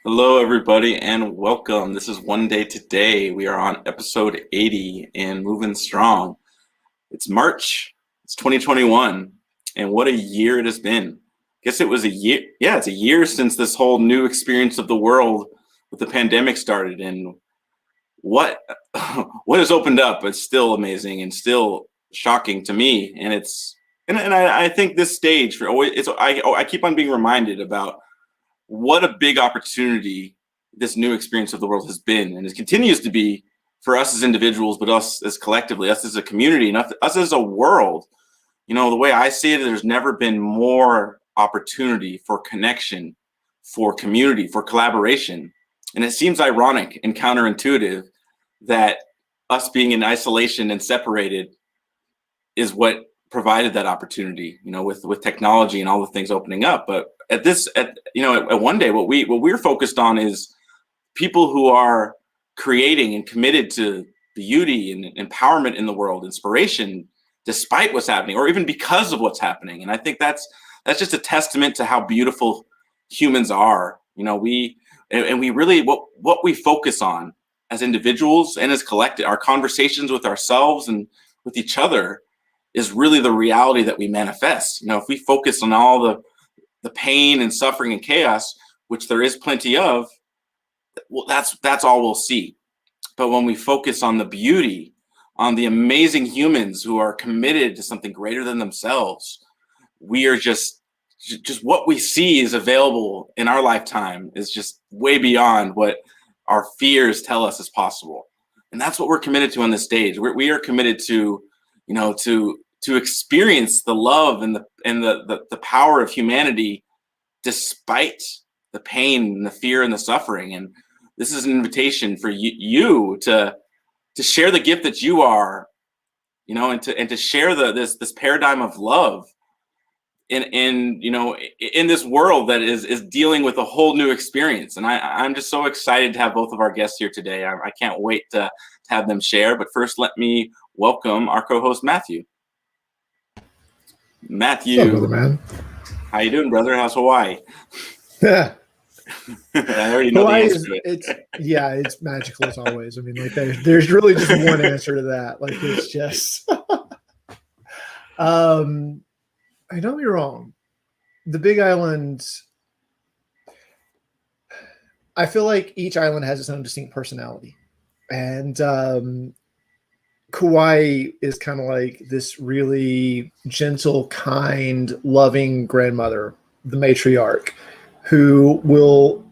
Hello, everybody, and welcome. This is One Day Today. We are on episode 80 and moving strong. It's March, it's 2021, and what a year it has been. Guess it was a year. Yeah, it's a year since this whole new experience of the world with the pandemic started. And what what has opened up is still amazing and still shocking to me. And I think this stage for always I keep on being reminded about what a big opportunity this new experience of the world has been, and it continues to be for us as individuals, but us as collectively, us as a community, and us as a world. The way I see it, there's never been more opportunity for connection, for community, for collaboration. And it seems ironic and counterintuitive that us being in isolation and separated is what provided that opportunity, with technology and all the things opening up. But at One Day, what we're focused on is people who are creating and committed to beauty and empowerment in the world, inspiration, despite what's happening, or even because of what's happening. And I think that's just a testament to how beautiful humans are. We really what we focus on as individuals and as collective, our conversations with ourselves and with each other is really the reality that we manifest. If we focus on all the pain and suffering and chaos, which there is plenty of, well, that's all we'll see. But when we focus on the beauty, on the amazing humans who are committed to something greater than themselves, we are just what we see is available in our lifetime is just way beyond what our fears tell us is possible. And that's what we're committed to on this stage. We are committed to to experience the love and the power of humanity despite the pain and the fear and the suffering. And this is an invitation for you to share the gift that you are, and to share this paradigm of love in this world that is dealing with a whole new experience. And I'm just so excited to have both of our guests here today. I can't wait to have them share. But first, let me welcome our co-host, Matthew. What's up, brother, man? How you doing, brother? How's Hawaii? Yeah. I already know Hawaii the answer to it. it's magical as always. I mean, like there's really just one answer to that. Like it's just I don't be wrong. The Big Island, I feel like each island has its own distinct personality. And Kauai is kind of like this really gentle, kind, loving grandmother, the matriarch, who will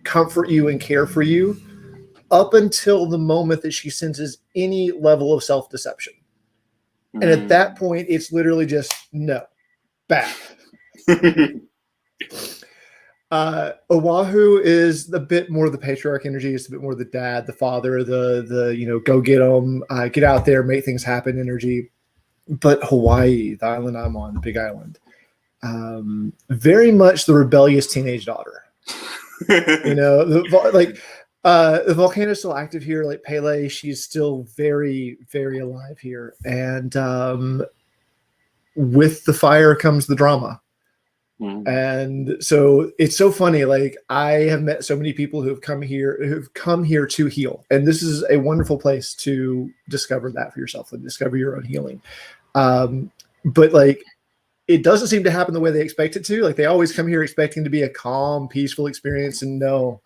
comfort you and care for you up until the moment that she senses any level of self-deception. And at that point, it's literally just no, back. Oahu is a bit more the patriarch energy. It's a bit more the dad, the father, the go get them, get out there, make things happen energy. But Hawaii, the island I'm on, the Big Island, very much the rebellious teenage daughter. The volcano's still active here. Like Pele, she's still very, very alive here. And with the fire comes the drama. And so it's so funny. Like I have met so many people who've come here to heal. And this is a wonderful place to discover that for yourself and discover your own healing. But like, it doesn't seem to happen the way they expect it to. Like they always come here expecting to be a calm, peaceful experience. And no,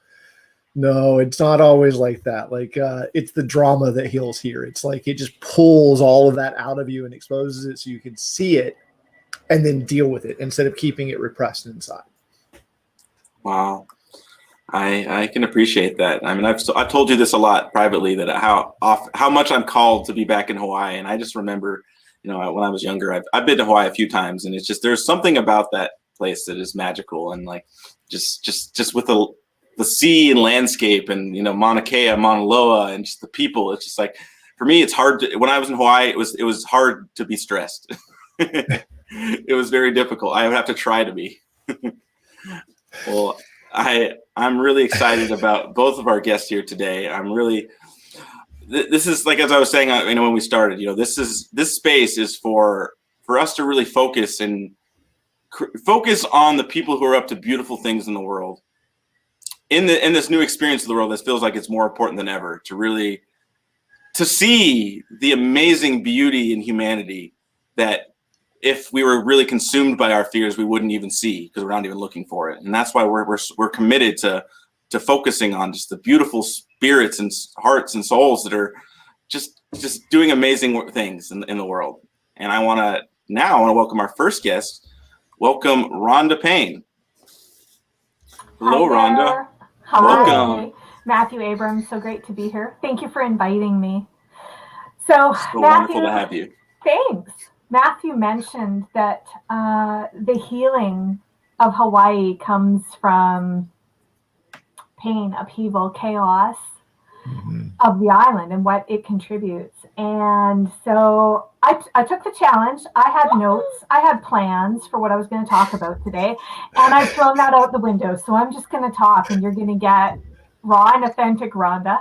it's not always like that. Like it's the drama that heals here. It's like, it just pulls all of that out of you and exposes it so you can see it and then deal with it instead of keeping it repressed inside. Wow. I can appreciate that. I mean, I've told you this a lot privately, that how much I'm called to be back in Hawaii. And I just remember, when I was younger, I've been to Hawaii a few times, and it's just, there's something about that place that is magical. And like, just with the sea and landscape and, Mauna Kea, Mauna Loa, and just the people, it's just like, for me, it's hard when I was in Hawaii, it was hard to be stressed. It was very difficult. I would have to try to be. Well, I'm really excited about both of our guests here today. This is like, as I was saying, when we started, this space is for us to really focus on the people who are up to beautiful things in the world, in this new experience of the world, this feels like it's more important than ever to really to see the amazing beauty in humanity that if we were really consumed by our fears, we wouldn't even see because we're not even looking for it. And that's why we're committed to focusing on just the beautiful spirits and hearts and souls that are just doing amazing things in the world. And I want to welcome our first guest. Welcome Ronda Payne. Hello, Ronda. Hi, welcome. Matthew, Abram. So great to be here. Thank you for inviting me. So Matthew, wonderful to have you. Thanks. Matthew mentioned that the healing of Hawaii comes from pain, upheaval, chaos of the island and what it contributes. And so I took the challenge. I had notes. I had plans for what I was going to talk about today. And I've thrown that out the window. So I'm just going to talk and you're going to get raw and authentic Rhonda.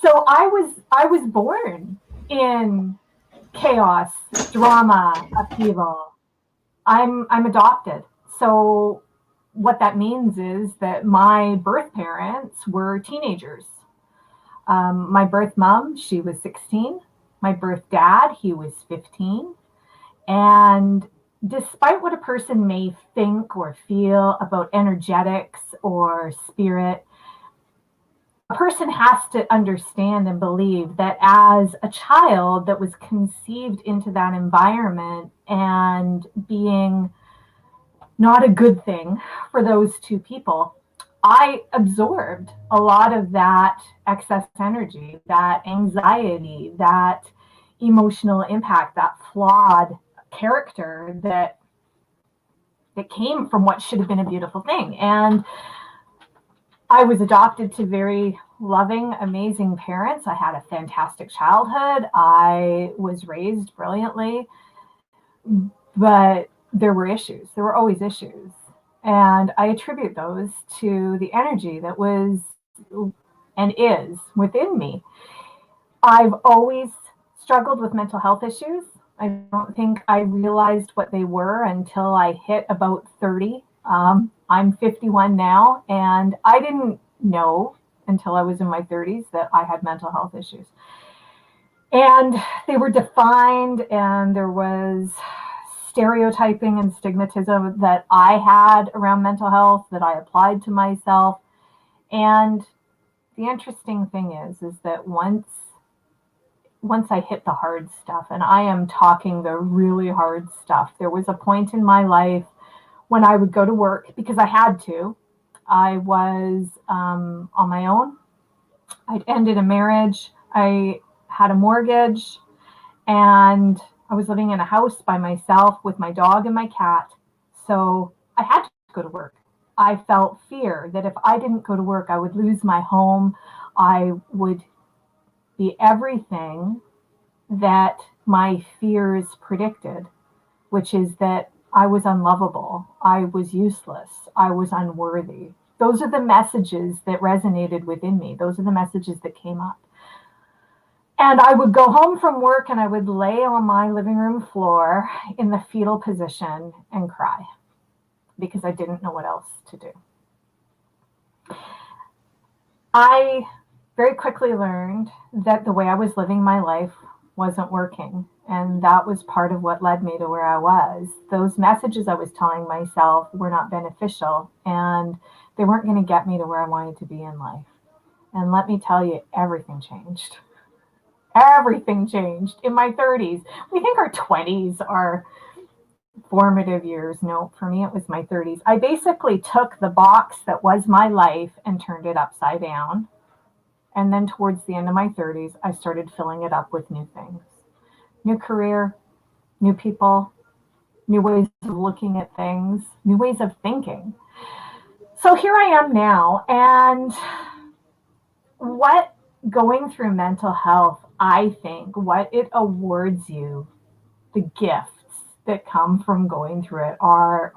So I was born in chaos, drama, upheaval. I'm adopted. So what that means is that my birth parents were teenagers. My birth mom, she was 16. My birth dad, he was 15. And despite what a person may think or feel about energetics or spirit, a person has to understand and believe that as a child that was conceived into that environment and being not a good thing for those two people, I absorbed a lot of that excess energy, that anxiety, that emotional impact, that flawed character that came from what should have been a beautiful thing. And I was adopted to very loving, amazing parents. I had a fantastic childhood. I was raised brilliantly, but there were issues. There were always issues. And I attribute those to the energy that was and is within me. I've always struggled with mental health issues. I don't think I realized what they were until I hit about 30. I'm 51 now, and I didn't know until I was in my 30s that I had mental health issues. And they were defined, and there was stereotyping and stigmatism that I had around mental health that I applied to myself. And the interesting thing is that once I hit the hard stuff, and I am talking the really hard stuff, there was a point in my life when I would go to work because I had to. I was on my own. I'd ended a marriage. I had a mortgage, and I was living in a house by myself with my dog and my cat. So I had to go to work. I felt fear that if I didn't go to work, I would lose my home. I would be everything that my fears predicted, which is that I was unlovable. I was useless. I was unworthy. Those are the messages that resonated within me. Those are the messages that came up. And I would go home from work and I would lay on my living room floor in the fetal position and cry because I didn't know what else to do. I very quickly learned that the way I was living my life wasn't working. And that was part of what led me to where I was. Those messages I was telling myself were not beneficial, and they weren't going to get me to where I wanted to be in life. And let me tell you, everything changed. Everything changed in my 30s. We think our 20s are formative years. No, for me, it was my 30s. I basically took the box that was my life and turned it upside down. And then towards the end of my 30s, I started filling it up with new things. New career, new people, new ways of looking at things, new ways of thinking. So here I am now, and what going through mental health, I think, what it awards you, the gifts that come from going through it are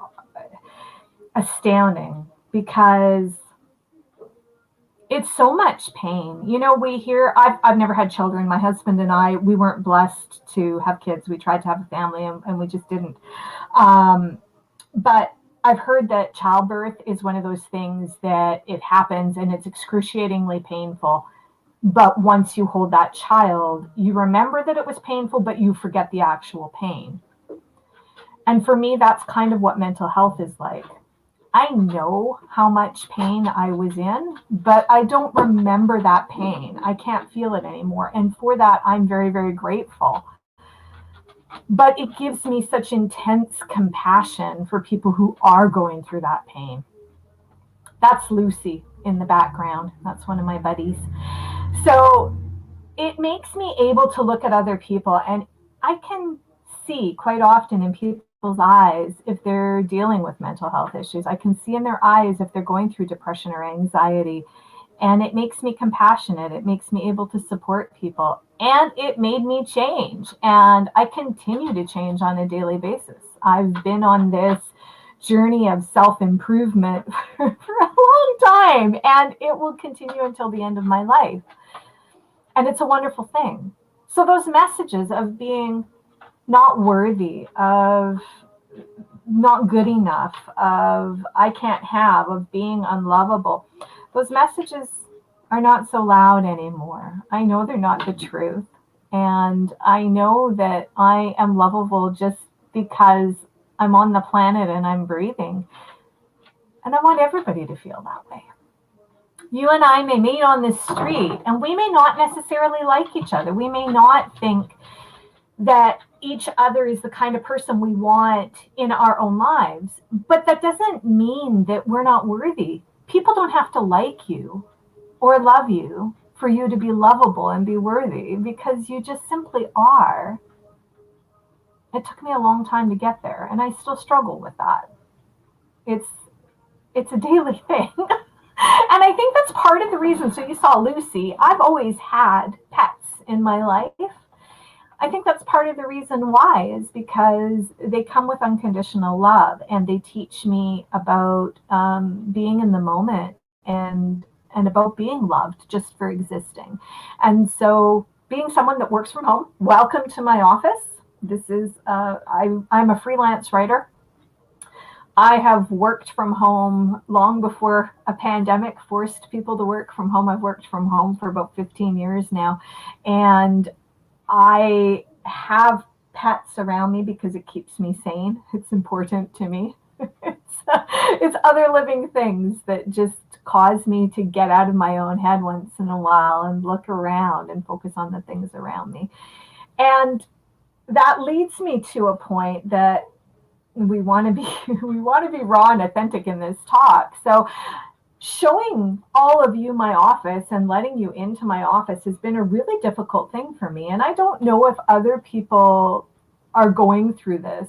astounding because it's so much pain. You know, we hear, I've never had children. My husband and I, we weren't blessed to have kids. We tried to have a family and we just didn't. But I've heard that childbirth is one of those things that it happens and it's excruciatingly painful. But once you hold that child, you remember that it was painful, but you forget the actual pain. And for me, that's kind of what mental health is like. I know how much pain I was in, but I don't remember that pain. I can't feel it anymore. And for that, I'm very, very grateful. But it gives me such intense compassion for people who are going through that pain. That's Lucy in the background. That's one of my buddies. So it makes me able to look at other people, and I can see quite often in people's eyes if they're dealing with mental health issues. I can see in their eyes if they're going through depression or anxiety. And it makes me compassionate. It makes me able to support people. And it made me change. And I continue to change on a daily basis. I've been on this journey of self-improvement for a long time. And it will continue until the end of my life. And it's a wonderful thing. So those messages of being not worthy, of not good enough, of I can't have, of being unlovable, those messages are not so loud anymore. I know they're not the truth. And I know that I am lovable just because I'm on the planet and I'm breathing. And I want everybody to feel that way. You and I may meet on the street and we may not necessarily like each other. We may not think that each other is the kind of person we want in our own lives. But that doesn't mean that we're not worthy. People don't have to like you or love you for you to be lovable and be worthy, because you just simply are. It took me a long time to get there, and I still struggle with that. It's a daily thing. And I think that's part of the reason. So you saw Lucy. I've always had pets in my life. I think that's part of the reason why, is because they come with unconditional love, and they teach me about being in the moment and about being loved just for existing. And so being someone that works from home, welcome to my office. This is, I'm a freelance writer. I have worked from home long before a pandemic forced people to work from home. I've worked from home for about 15 years now. And I have pets around me because it keeps me sane. It's important to me. It's other living things that just cause me to get out of my own head once in a while and look around and focus on the things around me. And that leads me to a point that we want to be raw and authentic in this talk. So showing all of you my office and letting you into my office has been a really difficult thing for me. And I don't know if other people are going through this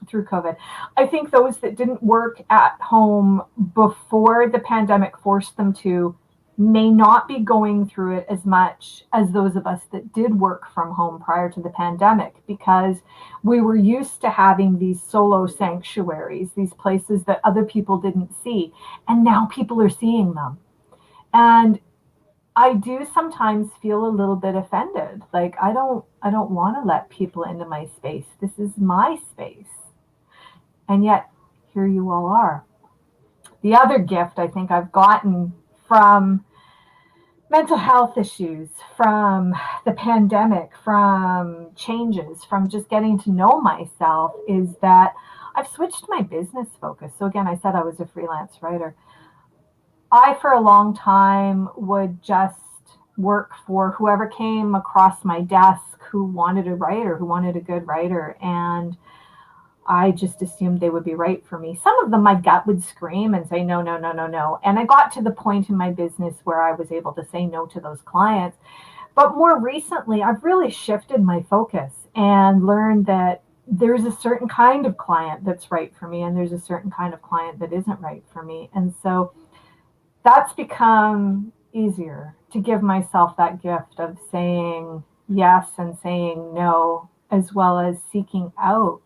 through COVID. I think those that didn't work at home before the pandemic forced them to may not be going through it as much as those of us that did work from home prior to the pandemic, because we were used to having these solo sanctuaries, these places that other people didn't see, and now people are seeing them. And I do sometimes feel a little bit offended. Like, I don't want to let people into my space. This is my space. And yet here you all are. The other gift I think I've gotten from mental health issues, from the pandemic, from changes, from just getting to know myself, is that I've switched my business focus. So again, I said I was a freelance writer. I, for a long time, would just work for whoever came across my desk who wanted a writer, who wanted a good writer. And I just assumed they would be right for me. Some of them, my gut would scream and say, no, no, no, no, no. And I got to the point in my business where I was able to say no to those clients. But more recently, I've really shifted my focus and learned that there's a certain kind of client that's right for me, and there's a certain kind of client that isn't right for me. And so that's become easier to give myself that gift of saying yes and saying no, as well as seeking out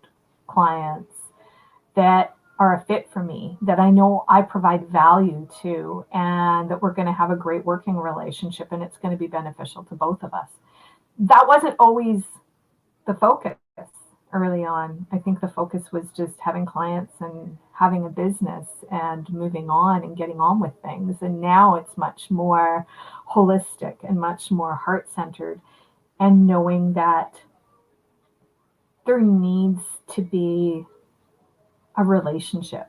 clients that are a fit for me, that I know I provide value to, and that we're going to have a great working relationship, and it's going to be beneficial to both of us. That wasn't always the focus early on. I think the focus was just having clients and having a business and moving on and getting on with things. And now it's much more holistic and much more heart-centered, and knowing that there needs to be a relationship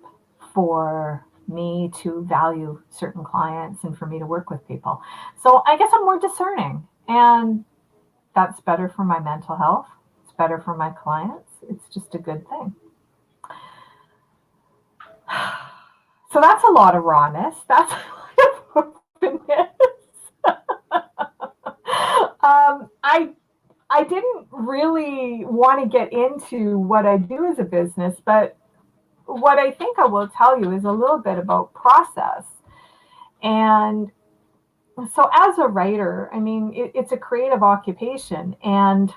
for me to value certain clients and for me to work with people. So I guess I'm more discerning, and that's better for my mental health. It's better for my clients. It's just a good thing. So that's a lot of rawness. That's a lot of openness. I didn't really want to get into what I do as a business, but what I think I will tell you is a little bit about process. And so as a writer, I mean, it's a creative occupation, and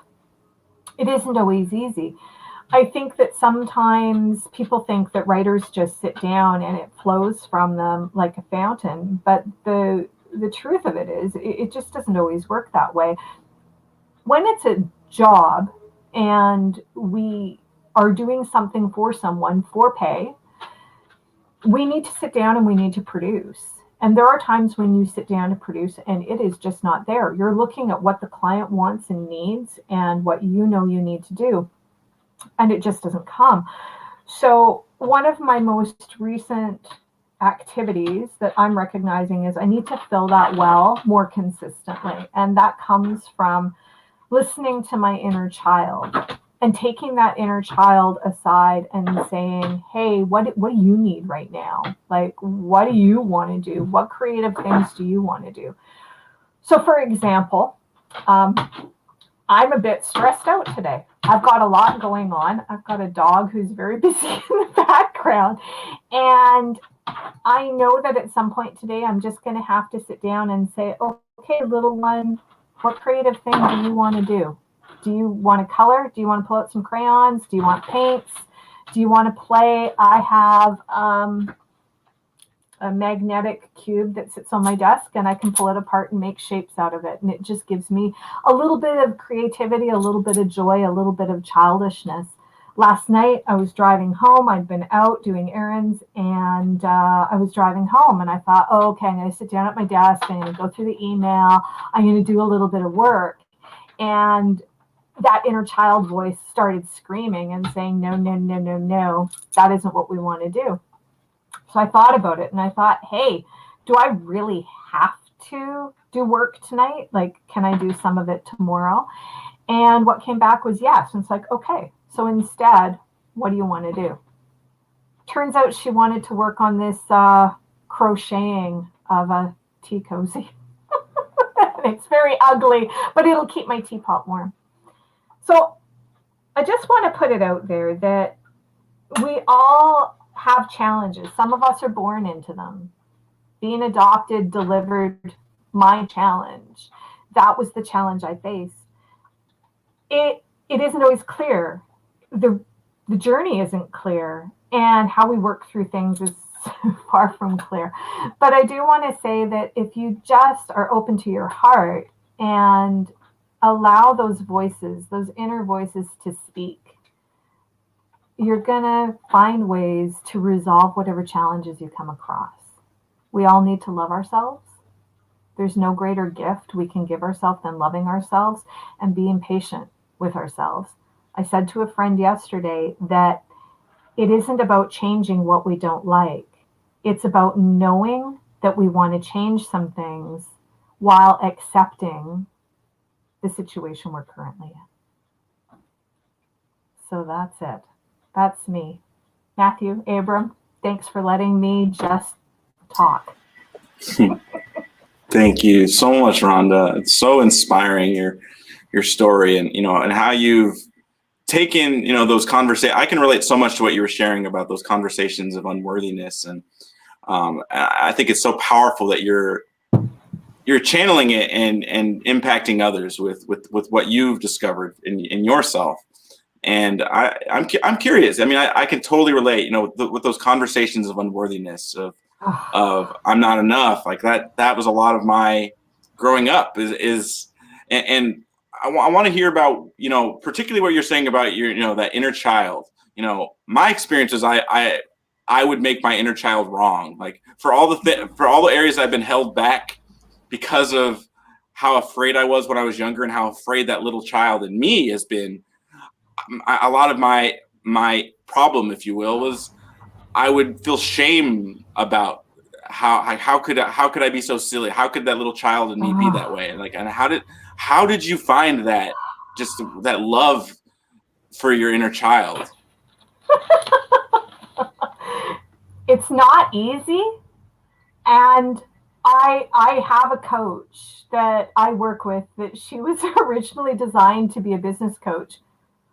it isn't always easy. I think that sometimes people think that writers just sit down and it flows from them like a fountain. But the truth of it is, it just doesn't always work that way. When it's a job and we are doing something for someone for pay, we need to sit down and we need to produce. And there are times when you sit down to produce and it is just not there. You're looking at what the client wants and needs and what you know you need to do, and it just doesn't come. So one of my most recent activities that I'm recognizing is I need to fill that well more consistently. And that comes from listening to my inner child and taking that inner child aside and saying, hey, what do you need right now? Like, what do you want to do? What creative things do you want to do? So for example, I'm a bit stressed out today. I've got a lot going on. I've got a dog who's very busy in the background. And I know that at some point today, I'm just going to have to sit down and say, okay, little one, what creative thing do you want to do? Do you want to color? Do you want to pull out some crayons? Do you want paints? Do you want to play? I have a magnetic cube that sits on my desk, and I can pull it apart and make shapes out of it. And it just gives me a little bit of creativity, a little bit of joy, a little bit of childishness. Last night I was driving home. I'd been out doing errands, and I was driving home, and I thought, okay, I'm going to sit down at my desk. I'm going to go through the email. I'm going to do a little bit of work. And that inner child voice started screaming and saying, no, no, no, no, no, that isn't what we want to do. So I thought about it, and I thought, hey, do I really have to do work tonight? Like, can I do some of it tomorrow? And what came back was yes. And it's like, okay, so instead, what do you want to do? Turns out she wanted to work on this crocheting of a tea cozy. It's very ugly, but it'll keep my teapot warm. So I just want to put it out there that we all have challenges. Some of us are born into them. Being adopted delivered my challenge. That was the challenge I faced. It isn't always clear. The journey isn't clear, and how we work through things is far from clear. But I do want to say that if you just are open to your heart and allow those voices, those inner voices to speak, you're going to find ways to resolve whatever challenges you come across. We all need to love ourselves. There's no greater gift we can give ourselves than loving ourselves and being patient with ourselves. I said to a friend yesterday that it isn't about changing what we don't like. It's about knowing that we want to change some things while accepting the situation we're currently in. So that's it. That's me. Matthew, Abram, thanks for letting me just talk. Thank you so much, Rhonda. It's so inspiring, your story, and and how you've taken those conversations. I can relate so much to what you were sharing about those conversations of unworthiness, and I think it's so powerful that you're channeling it and impacting others with what you've discovered in yourself. And I'm curious. I mean, I can totally relate. With those conversations of unworthiness, of I'm not enough. Like that was a lot of my growing up. And I want to hear about particularly what you're saying about your that inner child. My experience is I I would make my inner child wrong. Like for all the areas I've been held back because of how afraid I was when I was younger and how afraid that little child in me has been. A lot of my problem, if you will, was I would feel shame about how could I be so silly? How could that little child in me be that way? And how did you find that, just that love for your inner child? It's not easy. And I have a coach that I work with that she was originally designed to be a business coach.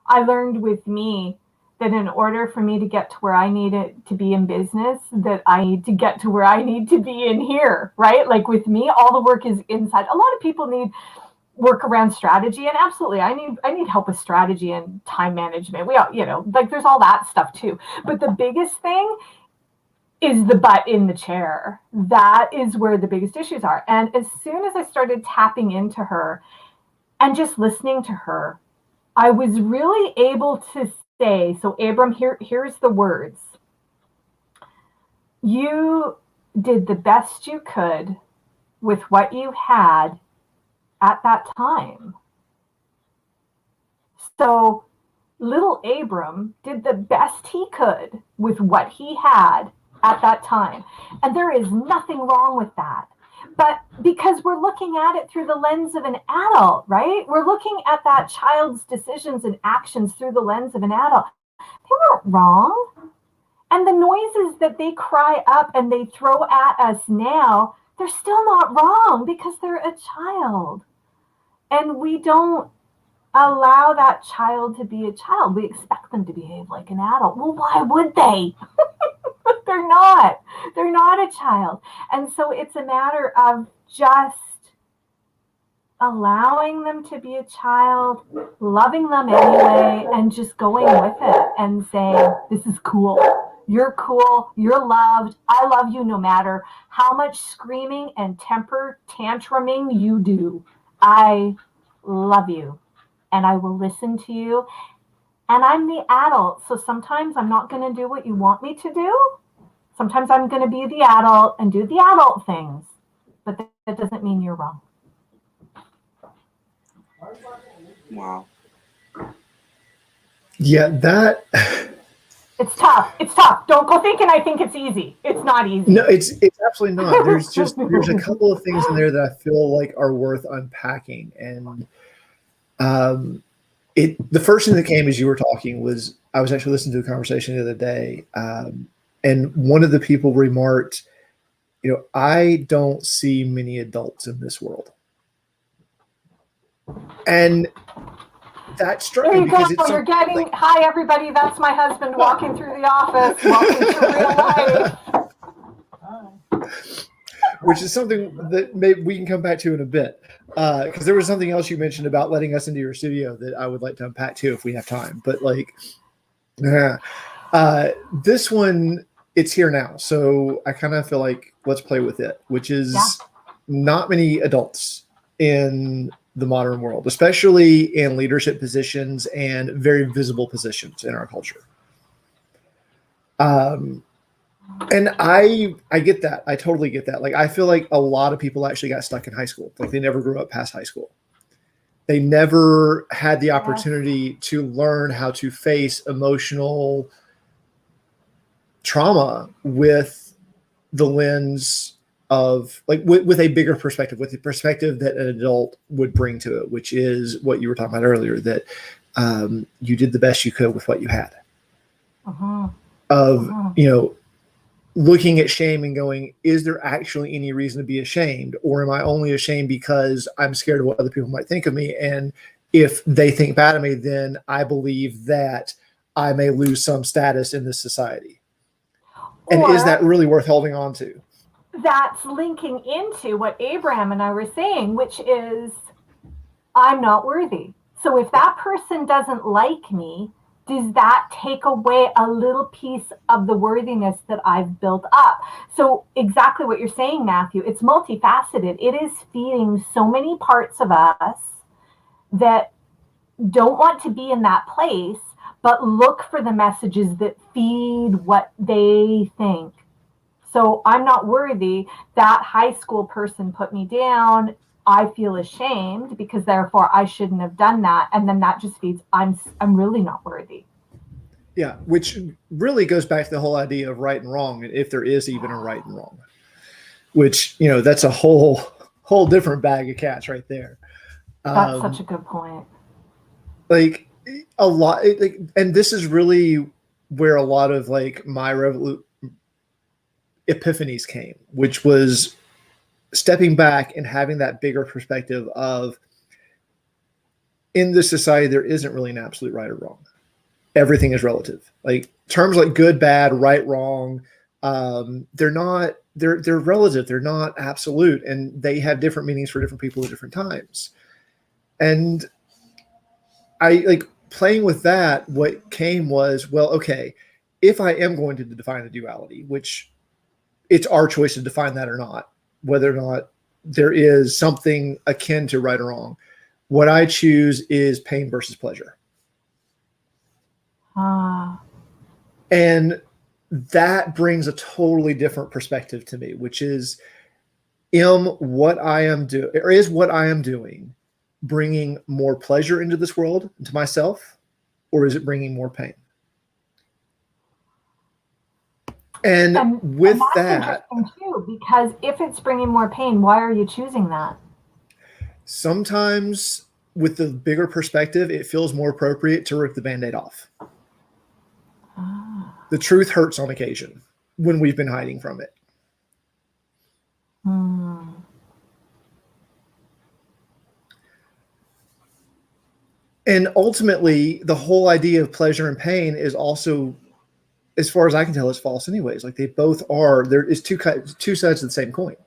I learned with me that in order for me to get to where I needed to be in business, that I need to get to where I need to be in here, right? Like with me, all the work is inside. A lot of people need work around strategy, and absolutely, I need help with strategy and time management. We all, like there's all that stuff too. But the biggest thing is the butt in the chair. That is where the biggest issues are. And as soon as I started tapping into her and just listening to her, I was really able to say, so Abram, here's the words. You did the best you could with what you had at that time. So little Abram did the best he could with what he had at that time. And there is nothing wrong with that. But because we're looking at it through the lens of an adult, right? We're looking at that child's decisions and actions through the lens of an adult. They weren't wrong. And the noises that they cry up and they throw at us now, they're still not wrong because they're a child. And we don't allow that child to be a child. We expect them to behave like an adult. Well, why would they? They're not. They're not a child. And so it's a matter of just allowing them to be a child, loving them anyway, and just going with it and saying, this is cool. You're cool. You're loved. I love you no matter how much screaming and temper tantruming you do. I love you and I will listen to you. And I'm the adult. So sometimes I'm not going to do what you want me to do. Sometimes I'm going to be the adult and do the adult things. But that doesn't mean you're wrong. Wow. Yeah, that... It's tough. It's tough. Don't go thinking I think it's easy. It's not easy. No, it's absolutely not. There's a couple of things in there that I feel like are worth unpacking. And the first thing that came as you were talking was I was actually listening to a conversation the other day, and one of the people remarked, I don't see many adults in this world. And that struck me because it's You're getting like, hi everybody, that's my husband walking through the office, walking through real life. Which is something that maybe we can come back to in a bit. Because there was something else you mentioned about letting us into your studio that I would like to unpack too if we have time. But this one, it's here now. So I kind of feel like let's play with it, which is not many adults in the modern world, especially in leadership positions and very visible positions in our culture. And I get that. I totally get that. Like, I feel like a lot of people actually got stuck in high school. Like they never grew up past high school. They never had the opportunity to learn how to face emotional trauma with the lens of like with a bigger perspective, with the perspective that an adult would bring to it, which is what you were talking about earlier, that you did the best you could with what you had. Looking at shame and going, is there actually any reason to be ashamed? Or am I only ashamed because I'm scared of what other people might think of me? And if they think bad of me, then I believe that I may lose some status in this society. And is that really worth holding on to? That's linking into what Abram and I were saying, which is I'm not worthy. So if that person doesn't like me, does that take away a little piece of the worthiness that I've built up? So exactly what you're saying, Matthew, it's multifaceted. It is feeding so many parts of us that don't want to be in that place, but look for the messages that feed what they think. So I'm not worthy. That high school person put me down. I feel ashamed because therefore I shouldn't have done that. And then that just feeds, I'm really not worthy. Yeah, which really goes back to the whole idea of right and wrong, and if there is even a right and wrong, which, that's a whole different bag of cats right there. That's such a good point. Like a lot, and this is really where a lot of like my epiphanies came, which was stepping back and having that bigger perspective of, in this society, there isn't really an absolute right or wrong. Everything is relative. Like terms like good, bad, right, wrong, they're relative. They're not absolute, and they have different meanings for different people at different times. And I like playing with that. What came was, well, okay, if I am going to define a duality, which it's our choice to define that or not, whether or not there is something akin to right or wrong, what I choose is pain versus pleasure. And that brings a totally different perspective to me, which is, is what I am doing bringing more pleasure into this world, into myself, or is it bringing more pain? And with that's interesting too, because if it's bringing more pain, why are you choosing that? Sometimes with the bigger perspective, it feels more appropriate to rip the Band-Aid off. The truth hurts on occasion when we've been hiding from it. And ultimately, the whole idea of pleasure and pain is also, as far as I can tell, is false anyways. Like they both are, there is two sides of the same coin.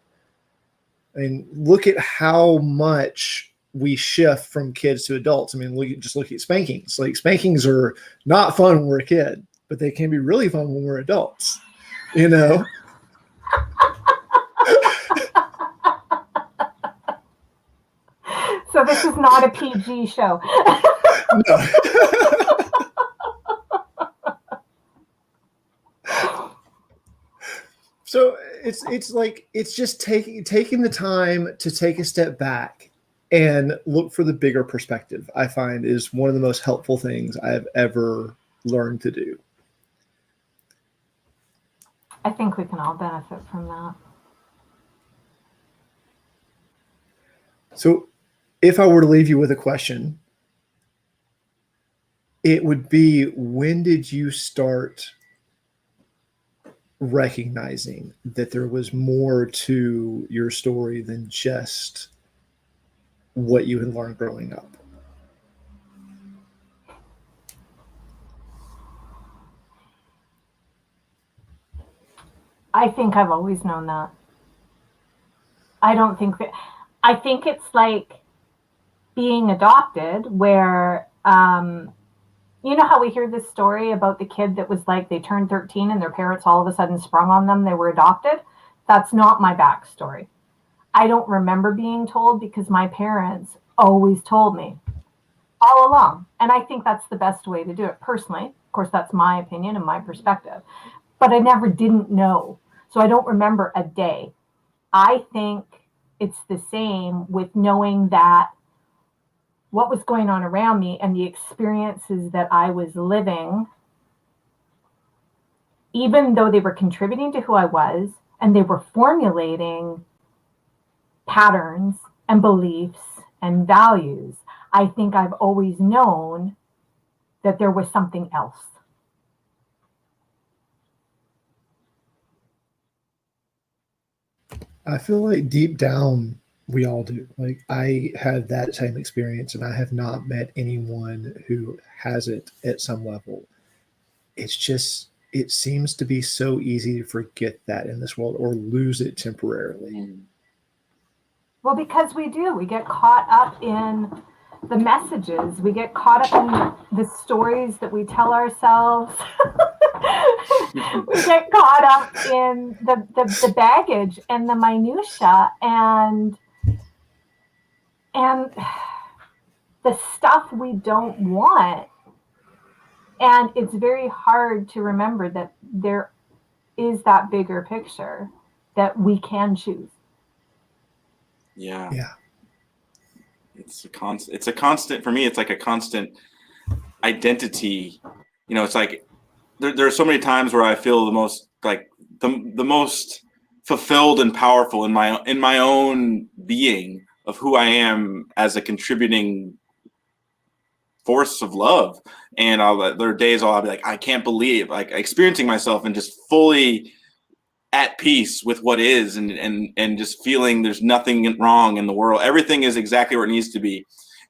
I mean, look at how much we shift from kids to adults. I mean, just look at spankings. Like spankings are not fun when we're a kid, but they can be really fun when we're adults, So this is not a PG show. No. So it's just taking the time to take a step back and look for the bigger perspective, I find is one of the most helpful things I've ever learned to do. I think we can all benefit from that. So if I were to leave you with a question, it would be, when did you start recognizing that there was more to your story than just what you had learned growing up? I think I've always known that. I think it's like being adopted, where, you know how we hear this story about the kid that was like, they turned 13 and their parents all of a sudden sprung on them, they were adopted? That's not my backstory. I don't remember being told, because my parents always told me all along. And I think that's the best way to do it personally. Of course, that's my opinion and my perspective. But I never didn't know. So I don't remember a day. I think it's the same with knowing that what was going on around me and the experiences that I was living, even though they were contributing to who I was and they were formulating patterns and beliefs and values, I think I've always known that there was something else. I feel like deep down, we all do. Like I have that same experience, and I have not met anyone who has it at some level. It's just, it seems to be so easy to forget that in this world, or lose it temporarily. Well, because we do. We get caught up in the messages. We get caught up in the stories that we tell ourselves. We get caught up in the baggage and the minutia and the stuff we don't want. And it's very hard to remember that there is that bigger picture that we can choose. Yeah. Yeah. It's a constant for me. It's like a constant identity. You know, it's like there are so many times where I feel the most like the most fulfilled and powerful in my own being of who I am as a contributing force of love. And there are days I'll be like, I can't believe, like, experiencing myself and just fully at peace with what is, and just feeling there's nothing wrong in the world. Everything is exactly where it needs to be.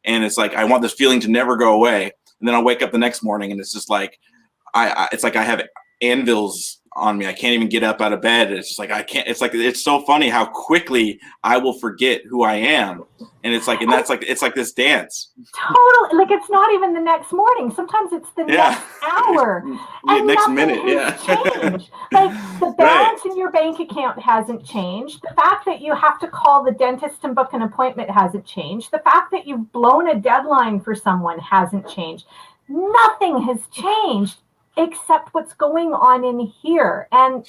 And it's like, I want this feeling to never go away. And then I'll wake up the next morning and it's just like, it's like I have anvils on me. I can't even get up out of bed. It's just like, I can't, it's like, it's so funny how quickly I will forget who I am. And it's like, and that's like, it's like this dance. Totally. Like, it's not even the next morning. Sometimes it's the next hour. And next nothing minute. has changed. Like, the balance in your bank account hasn't changed. The fact that you have to call the dentist and book an appointment hasn't changed. The fact that you've blown a deadline for someone hasn't changed. Nothing has changed except what's going on in here. And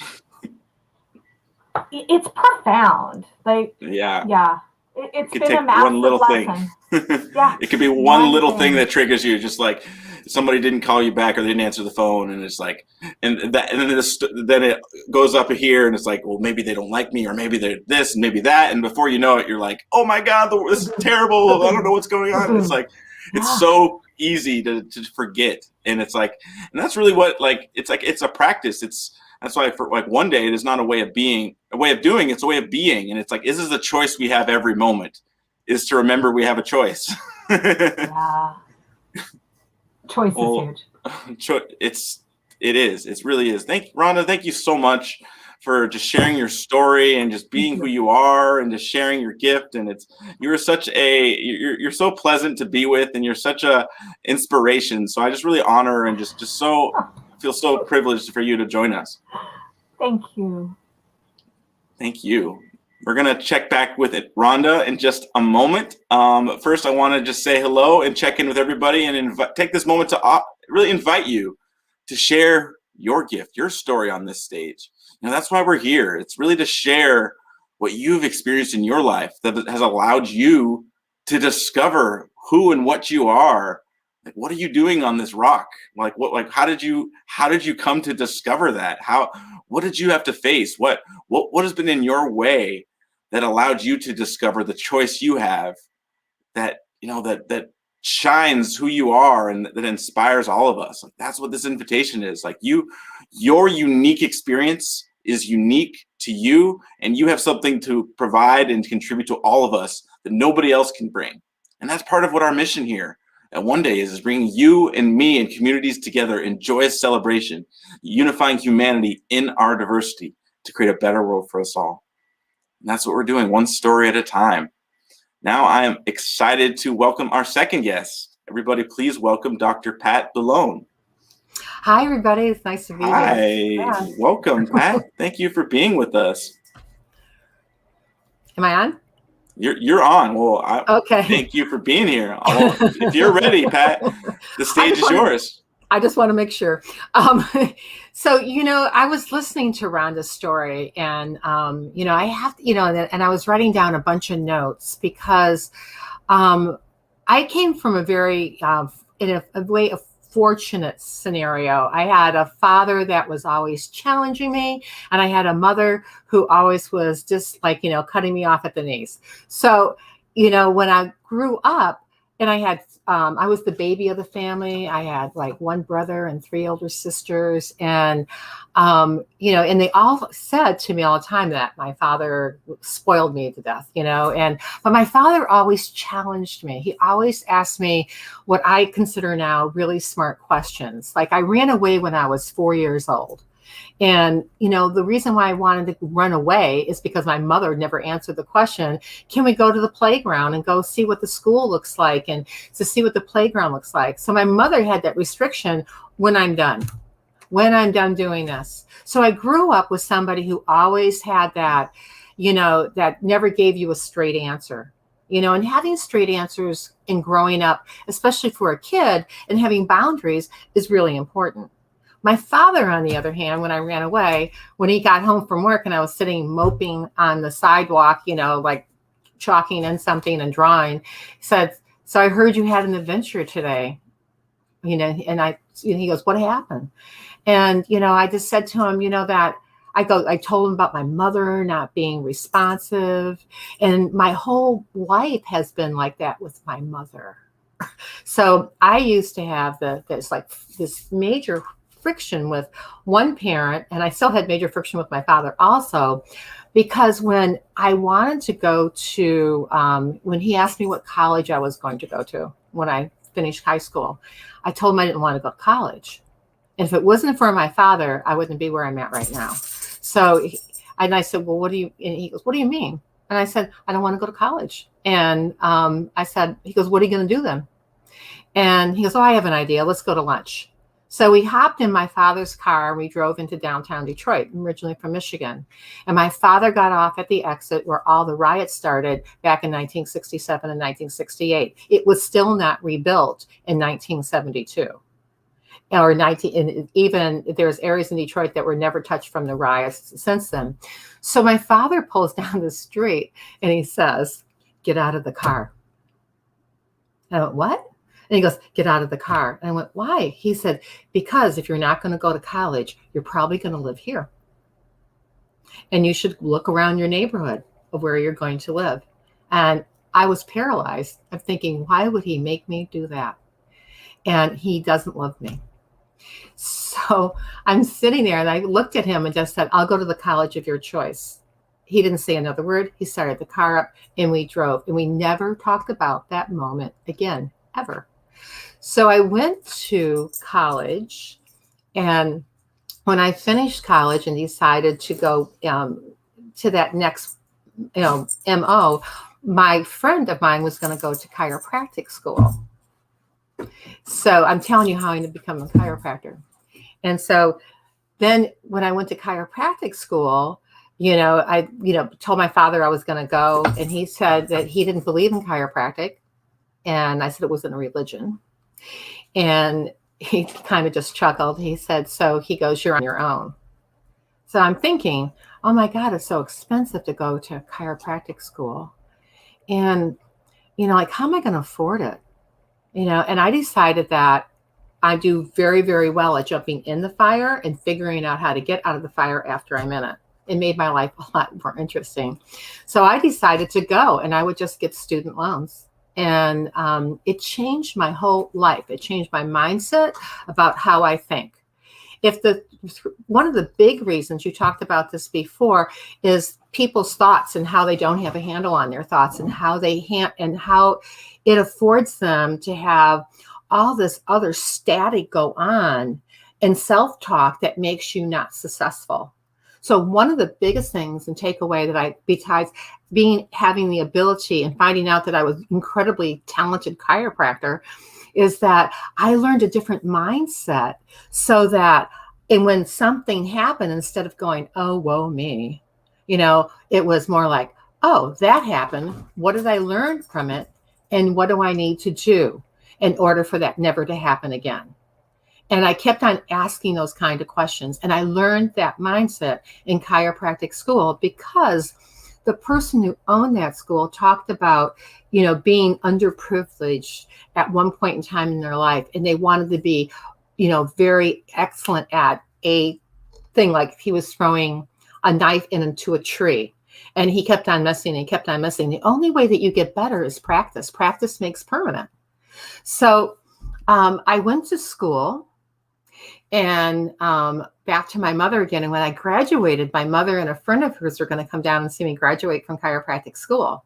it's profound. Like, it's been a massive one little lesson. It could be one little thing that triggers you, just like somebody didn't call you back or they didn't answer the phone, and it's like, and then it goes up here, and it's like, well, maybe they don't like me, or maybe they're this and maybe that, and before you know it, you're like, oh my God, this is terrible. I don't know what's going on. It's like, it's so easy to forget, and it's like, and that's really what, like, it's like, it's a practice. That's why, for like, one day it is not a way of being, a way of doing, it's a way of being. And it's like, this is the choice we have every moment, is to remember we have a choice. Choice is huge. It really is. Rhonda, thank you so much for just sharing your story and just being who you are and just sharing your gift. And you're so pleasant to be with, and you're such a inspiration. So I just really honor and just so feel so privileged for you to join us. Thank you. Thank you. We're going to check back with Rhonda in just a moment. First, I want to just say hello and check in with everybody and take this moment to really invite you to share your gift, your story on this stage. That's why we're here. It's really to share what you've experienced in your life that has allowed you to discover who and what you are. Like, what are you doing on this rock? How did you come to discover that? What did you have to face? What has been in your way that allowed you to discover the choice you have that shines who you are and that inspires all of us? Like, that's what this invitation is. Like, your unique experience is unique to you, and you have something to provide and contribute to all of us that nobody else can bring. And that's part of what our mission here at One Day is bringing you and me and communities together in joyous celebration, unifying humanity in our diversity to create a better world for us all. And that's what we're doing, one story at a time. Now I am excited to welcome our second guest. Everybody, please welcome Dr. Pat Boulogne. Hi, everybody. It's nice to be here. Hi, welcome, Pat. Thank you for being with us. Am I on? You're on. Well, okay. Thank you for being here. If you're ready, Pat, the stage is yours. I just want to make sure. So, I was listening to Rhonda's story, and, I have, and I was writing down a bunch of notes because I came from a very, in a way, a fortunate scenario. I had a father that was always challenging me, and I had a mother who always was just like, cutting me off at the knees. So, when I grew up, and I was the baby of the family. I had like one brother and three older sisters. And, and they all said to me all the time that my father spoiled me to death, but my father always challenged me. He always asked me what I consider now really smart questions. Like, I ran away when I was 4 years old. And, the reason why I wanted to run away is because my mother never answered the question, can we go to the playground and go see what the school looks like and to see what the playground looks like? So my mother had that restriction, when I'm done doing this. So I grew up with somebody who always had that, that never gave you a straight answer. and having straight answers and growing up, especially for a kid, and having boundaries is really important. My father, on the other hand, when I ran away, when he got home from work and I was sitting moping on the sidewalk, like chalking in something and drawing, he said, "So I heard you had an adventure today." And he goes, "What happened?" And, I just said to him, that I told him about my mother not being responsive. And my whole life has been like that with my mother. So I used to have this major friction with one parent, and I still had major friction with my father also, because when I wanted to go to, when he asked me what college I was going to go to when I finished high school, I told him I didn't want to go to college. And if it wasn't for my father, I wouldn't be where I'm at right now. So, and I said, "Well, and he goes, what do you mean?" And I said, "I don't want to go to college." And I said, he goes, "What are you going to do then?" And he goes, "Oh, I have an idea. Let's go to lunch." So we hopped in my father's car and we drove into downtown Detroit. I'm originally from Michigan. And my father got off at the exit where all the riots started back in 1967 and 1968. It was still not rebuilt in 1972. And even there's areas in Detroit that were never touched from the riots since then. So my father pulls down the street and he says, "Get out of the car." And I went, "What?" And he goes, "Get out of the car." And I went, "Why?" He said, "Because if you're not going to go to college, you're probably going to live here. And you should look around your neighborhood of where you're going to live." And I was paralyzed. I'm thinking, why would he make me do that? And he doesn't love me. So I'm sitting there and I looked at him and just said, "I'll go to the college of your choice." He didn't say another word. He started the car up and we drove, and we never talked about that moment again, ever. So I went to college, and when I finished college and decided to go to that next, MO, my friend of mine was going to go to chiropractic school. So I'm telling you how I ended up becoming a chiropractor. And so then when I went to chiropractic school, I told my father I was going to go, and he said that he didn't believe in chiropractic. And I said it wasn't a religion. And he kind of just chuckled. He said, "So," he goes, "you're on your own." So I'm thinking, oh my God, it's so expensive to go to chiropractic school. And, how am I going to afford it? And I decided that I do very, very well at jumping in the fire and figuring out how to get out of the fire after I'm in it. It made my life a lot more interesting. So I decided to go, and I would just get student loans. And it changed my whole life. It changed my mindset about how I think. One of the big reasons, you talked about this before, is people's thoughts and how they don't have a handle on their thoughts, and how how it affords them to have all this other static go on and self-talk that makes you not successful. So one of the biggest things and takeaway that besides having the ability and finding out that I was incredibly talented chiropractor, is that I learned a different mindset, so that, and when something happened, instead of going, "Oh, woe me," it was more like, "Oh, that happened. What did I learn from it? And what do I need to do in order for that never to happen again?" And I kept on asking those kind of questions. And I learned that mindset in chiropractic school, because the person who owned that school talked about, being underprivileged at one point in time in their life. And they wanted to be, very excellent at a thing, like he was throwing a knife into a tree. And he kept on missing and kept on missing. The only way that you get better is practice. Practice makes permanent. So I went to school, and back to my mother again. And when I graduated, my mother and a friend of hers were going to come down and see me graduate from chiropractic school.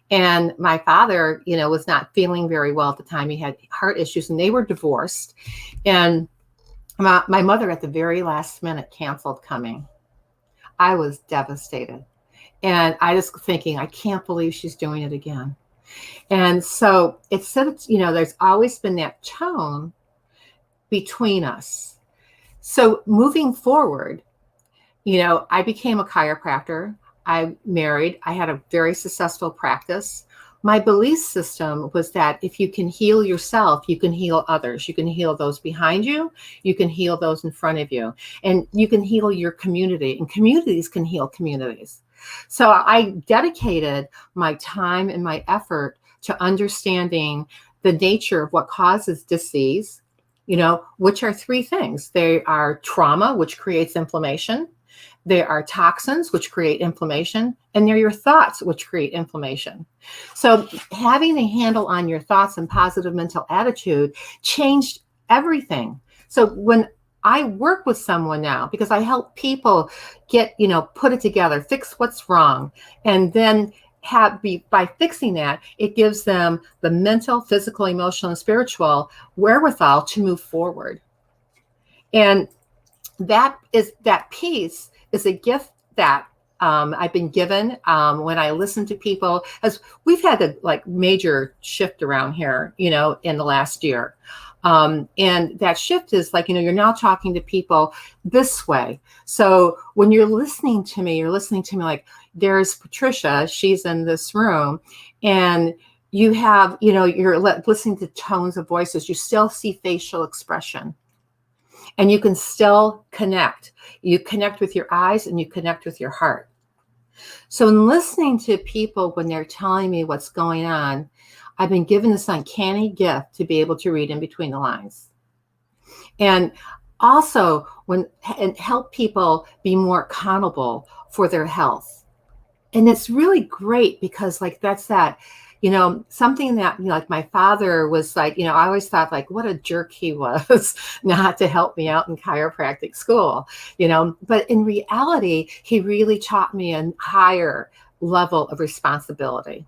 And my father, was not feeling very well at the time. He had heart issues, and they were divorced. And my mother, at the very last minute, canceled coming. I was devastated. And I just thinking, I can't believe she's doing it again. And so it's, there's always been that tone between us. So moving forward, I became a chiropractor. I married. I had a very successful practice. my belief system was that if you can heal yourself, you can heal others. You can heal those behind you. You can heal those in front of you. And you can heal your community. And communities can heal communities. So I dedicated my time and my effort to understanding the nature of what causes disease, which are three things. They are trauma, which creates inflammation. There are toxins, which create inflammation, and they're your thoughts, which create inflammation. So having a handle on your thoughts and positive mental attitude changed everything. So when I work with someone now, because I help people get, put it together, fix what's wrong, and then by fixing that, it gives them the mental, physical, emotional, and spiritual wherewithal to move forward. And that piece is a gift that I've been given when I listen to people, as we've had a major shift around here, in the last year. And that shift is you're now talking to people this way. So when you're listening to me like, there's Patricia, she's in this room, and you have, you're listening to tones of voices, you still see facial expression. And you can still connect. You connect with your eyes and you connect with your heart. So in listening to people when they're telling me what's going on, I've been given this uncanny gift to be able to read in between the lines. And also and help people be more accountable for their health. And it's really great because that's that, something that, my father was I always thought what a jerk he was not to help me out in chiropractic school, but in reality, he really taught me a higher level of responsibility,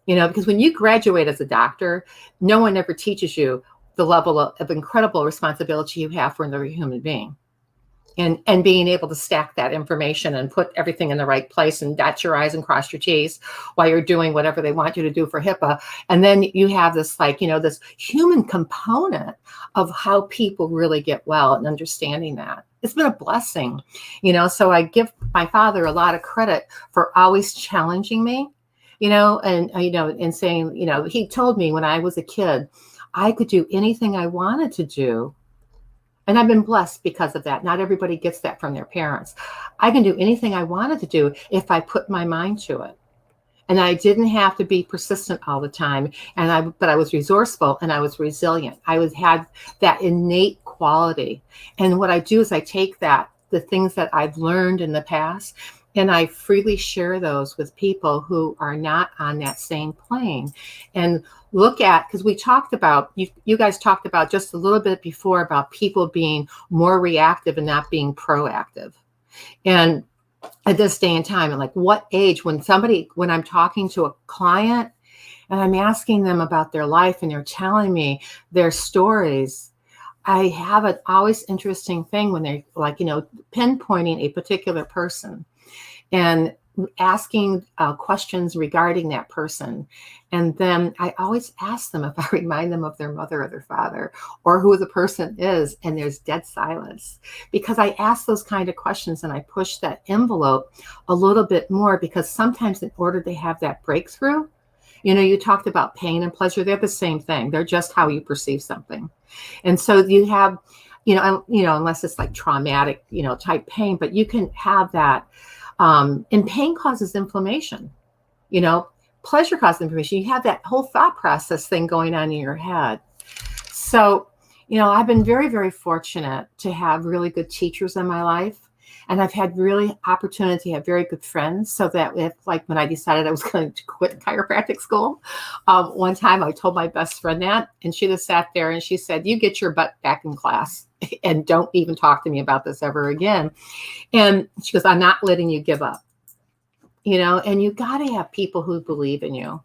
because when you graduate as a doctor, no one ever teaches you the level of incredible responsibility you have for another human being. And being able to stack that information and put everything in the right place and dot your I's and cross your T's while you're doing whatever they want you to do for HIPAA. And then you have this this human component of how people really get well and understanding that. It's been a blessing, so I give my father a lot of credit for always challenging me, and saying, he told me when I was a kid, I could do anything I wanted to do. And I've been blessed because of that. Not everybody gets that from their parents. I can do anything I wanted to do if I put my mind to it. And I didn't have to be persistent all the time. But I was resourceful and I was resilient. I had that innate quality. And what I do is I take the things that I've learned in the past, and I freely share those with people who are not on that same plane. And look at, because we talked about, you guys talked about just a little bit before about people being more reactive and not being proactive. And at this day and time, and what age, when I'm talking to a client and I'm asking them about their life and they're telling me their stories, I have an always interesting thing when they're pinpointing a particular person and asking questions regarding that person. And then I always ask them if I remind them of their mother or their father or who the person is, and there's dead silence, because I ask those kind of questions and I push that envelope a little bit more, because sometimes in order to have that breakthrough, you talked about pain and pleasure, they're the same thing. They're just how you perceive something. And so you have, unless it's traumatic, type pain, but you can have that. And pain causes inflammation, pleasure causes inflammation. You have that whole thought process thing going on in your head. So, I've been very, very fortunate to have really good teachers in my life. And I've had really opportunity to have very good friends, so that if when I decided I was going to quit chiropractic school, one time I told my best friend that, and she just sat there and she said, "You get your butt back in class and don't even talk to me about this ever again." And she goes, "I'm not letting you give up." And you got to have people who believe in you,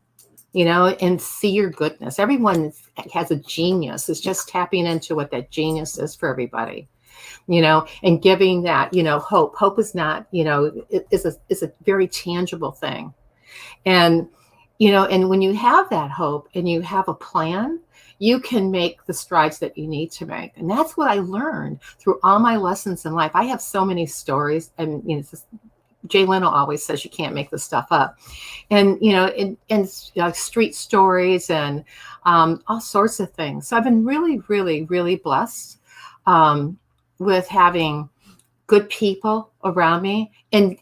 and see your goodness. Everyone has a genius. It's just tapping into what that genius is for everybody. And giving that, hope. Hope is not, is a very tangible thing. And, and when you have that hope and you have a plan, you can make the strides that you need to make. And that's what I learned through all my lessons in life. I have so many stories, and Jay Leno always says you can't make this stuff up. And, street stories and all sorts of things. So I've been really, really, really blessed with having good people around me. And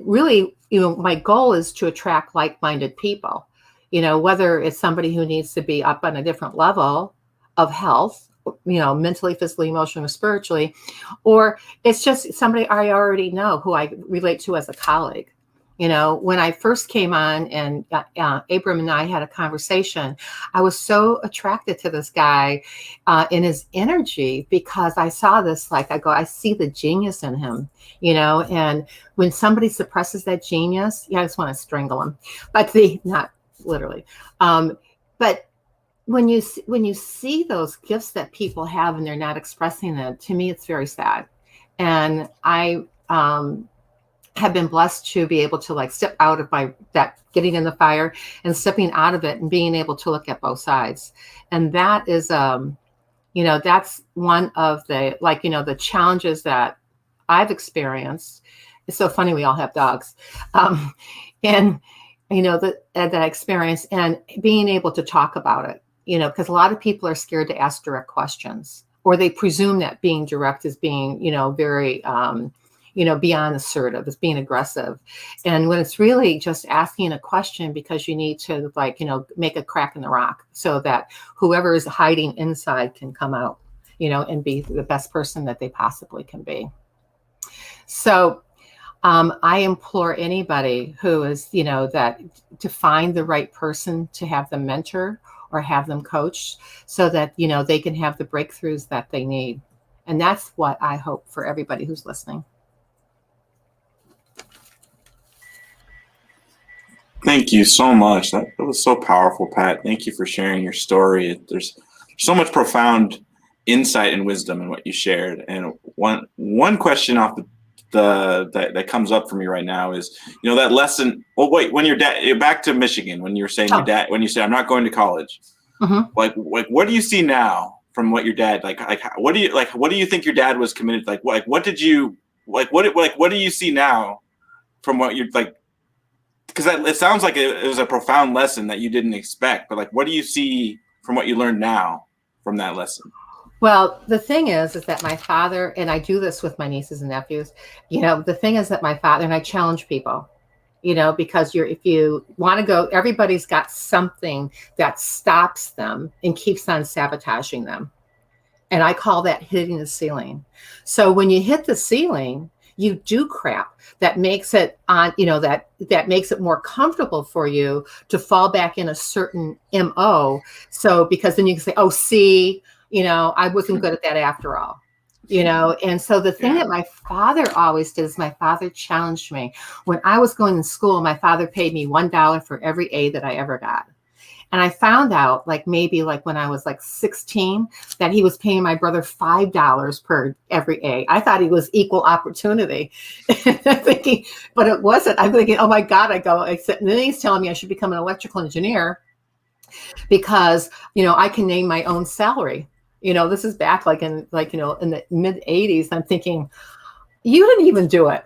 really, my goal is to attract like-minded people, whether it's somebody who needs to be up on a different level of health, mentally, physically, emotionally, or spiritually, or it's just somebody I already know who I relate to as a colleague. When I first came on and Abram and I had a conversation, I was so attracted to this guy in his energy because I saw this, I see the genius in him, and when somebody suppresses that genius, I just want to strangle him, but not literally. But when you see those gifts that people have and they're not expressing it, to me, it's very sad. And I have been blessed to be able to step out of that getting in the fire and stepping out of it and being able to look at both sides. And that is, that's one of the, the challenges that I've experienced. It's so funny. We all have dogs. And, that experience and being able to talk about it, because a lot of people are scared to ask direct questions, or they presume that being direct is being, very, beyond assertive, as being aggressive. And when it's really just asking a question because you need to make a crack in the rock so that whoever is hiding inside can come out, and be the best person that they possibly can be. So I implore anybody who is, that to find the right person to have them mentor or have them coached so that, they can have the breakthroughs that they need. And that's what I hope for everybody who's listening. Thank you so much. That was so powerful, Pat. Thank you for sharing your story. There's so much profound insight and wisdom in what you shared. And one question off that comes up for me right now is, that lesson. Well, wait, when your dad, back to Michigan, when you were saying your dad, when you said, I'm not going to college, what do you see now from what your dad, what do you think your dad was committed? What do you see now from what you're because it sounds like it was a profound lesson that you didn't expect, but what do you see from what you learned now from that lesson? Well, the thing is that my father, and I do this with my nieces and nephews, the thing is that my father, and I challenge people, because if you want to go, everybody's got something that stops them and keeps on sabotaging them. And I call that hitting the ceiling. So when you hit the ceiling, you do crap that makes it that makes it more comfortable for you to fall back in a certain MO. So because then you can say, oh, see, I wasn't good at that after all, and so the thing that my father always did is my father challenged me. When I was going to school, my father paid me $1 for every A that I ever got. And I found out maybe when I was 16 that he was paying my brother $5 per every A. I thought he was equal opportunity. Thinking, but it wasn't. I'm thinking, oh my God, and then he's telling me I should become an electrical engineer because, I can name my own salary. This is back in the mid 80s. I'm thinking, you didn't even do it.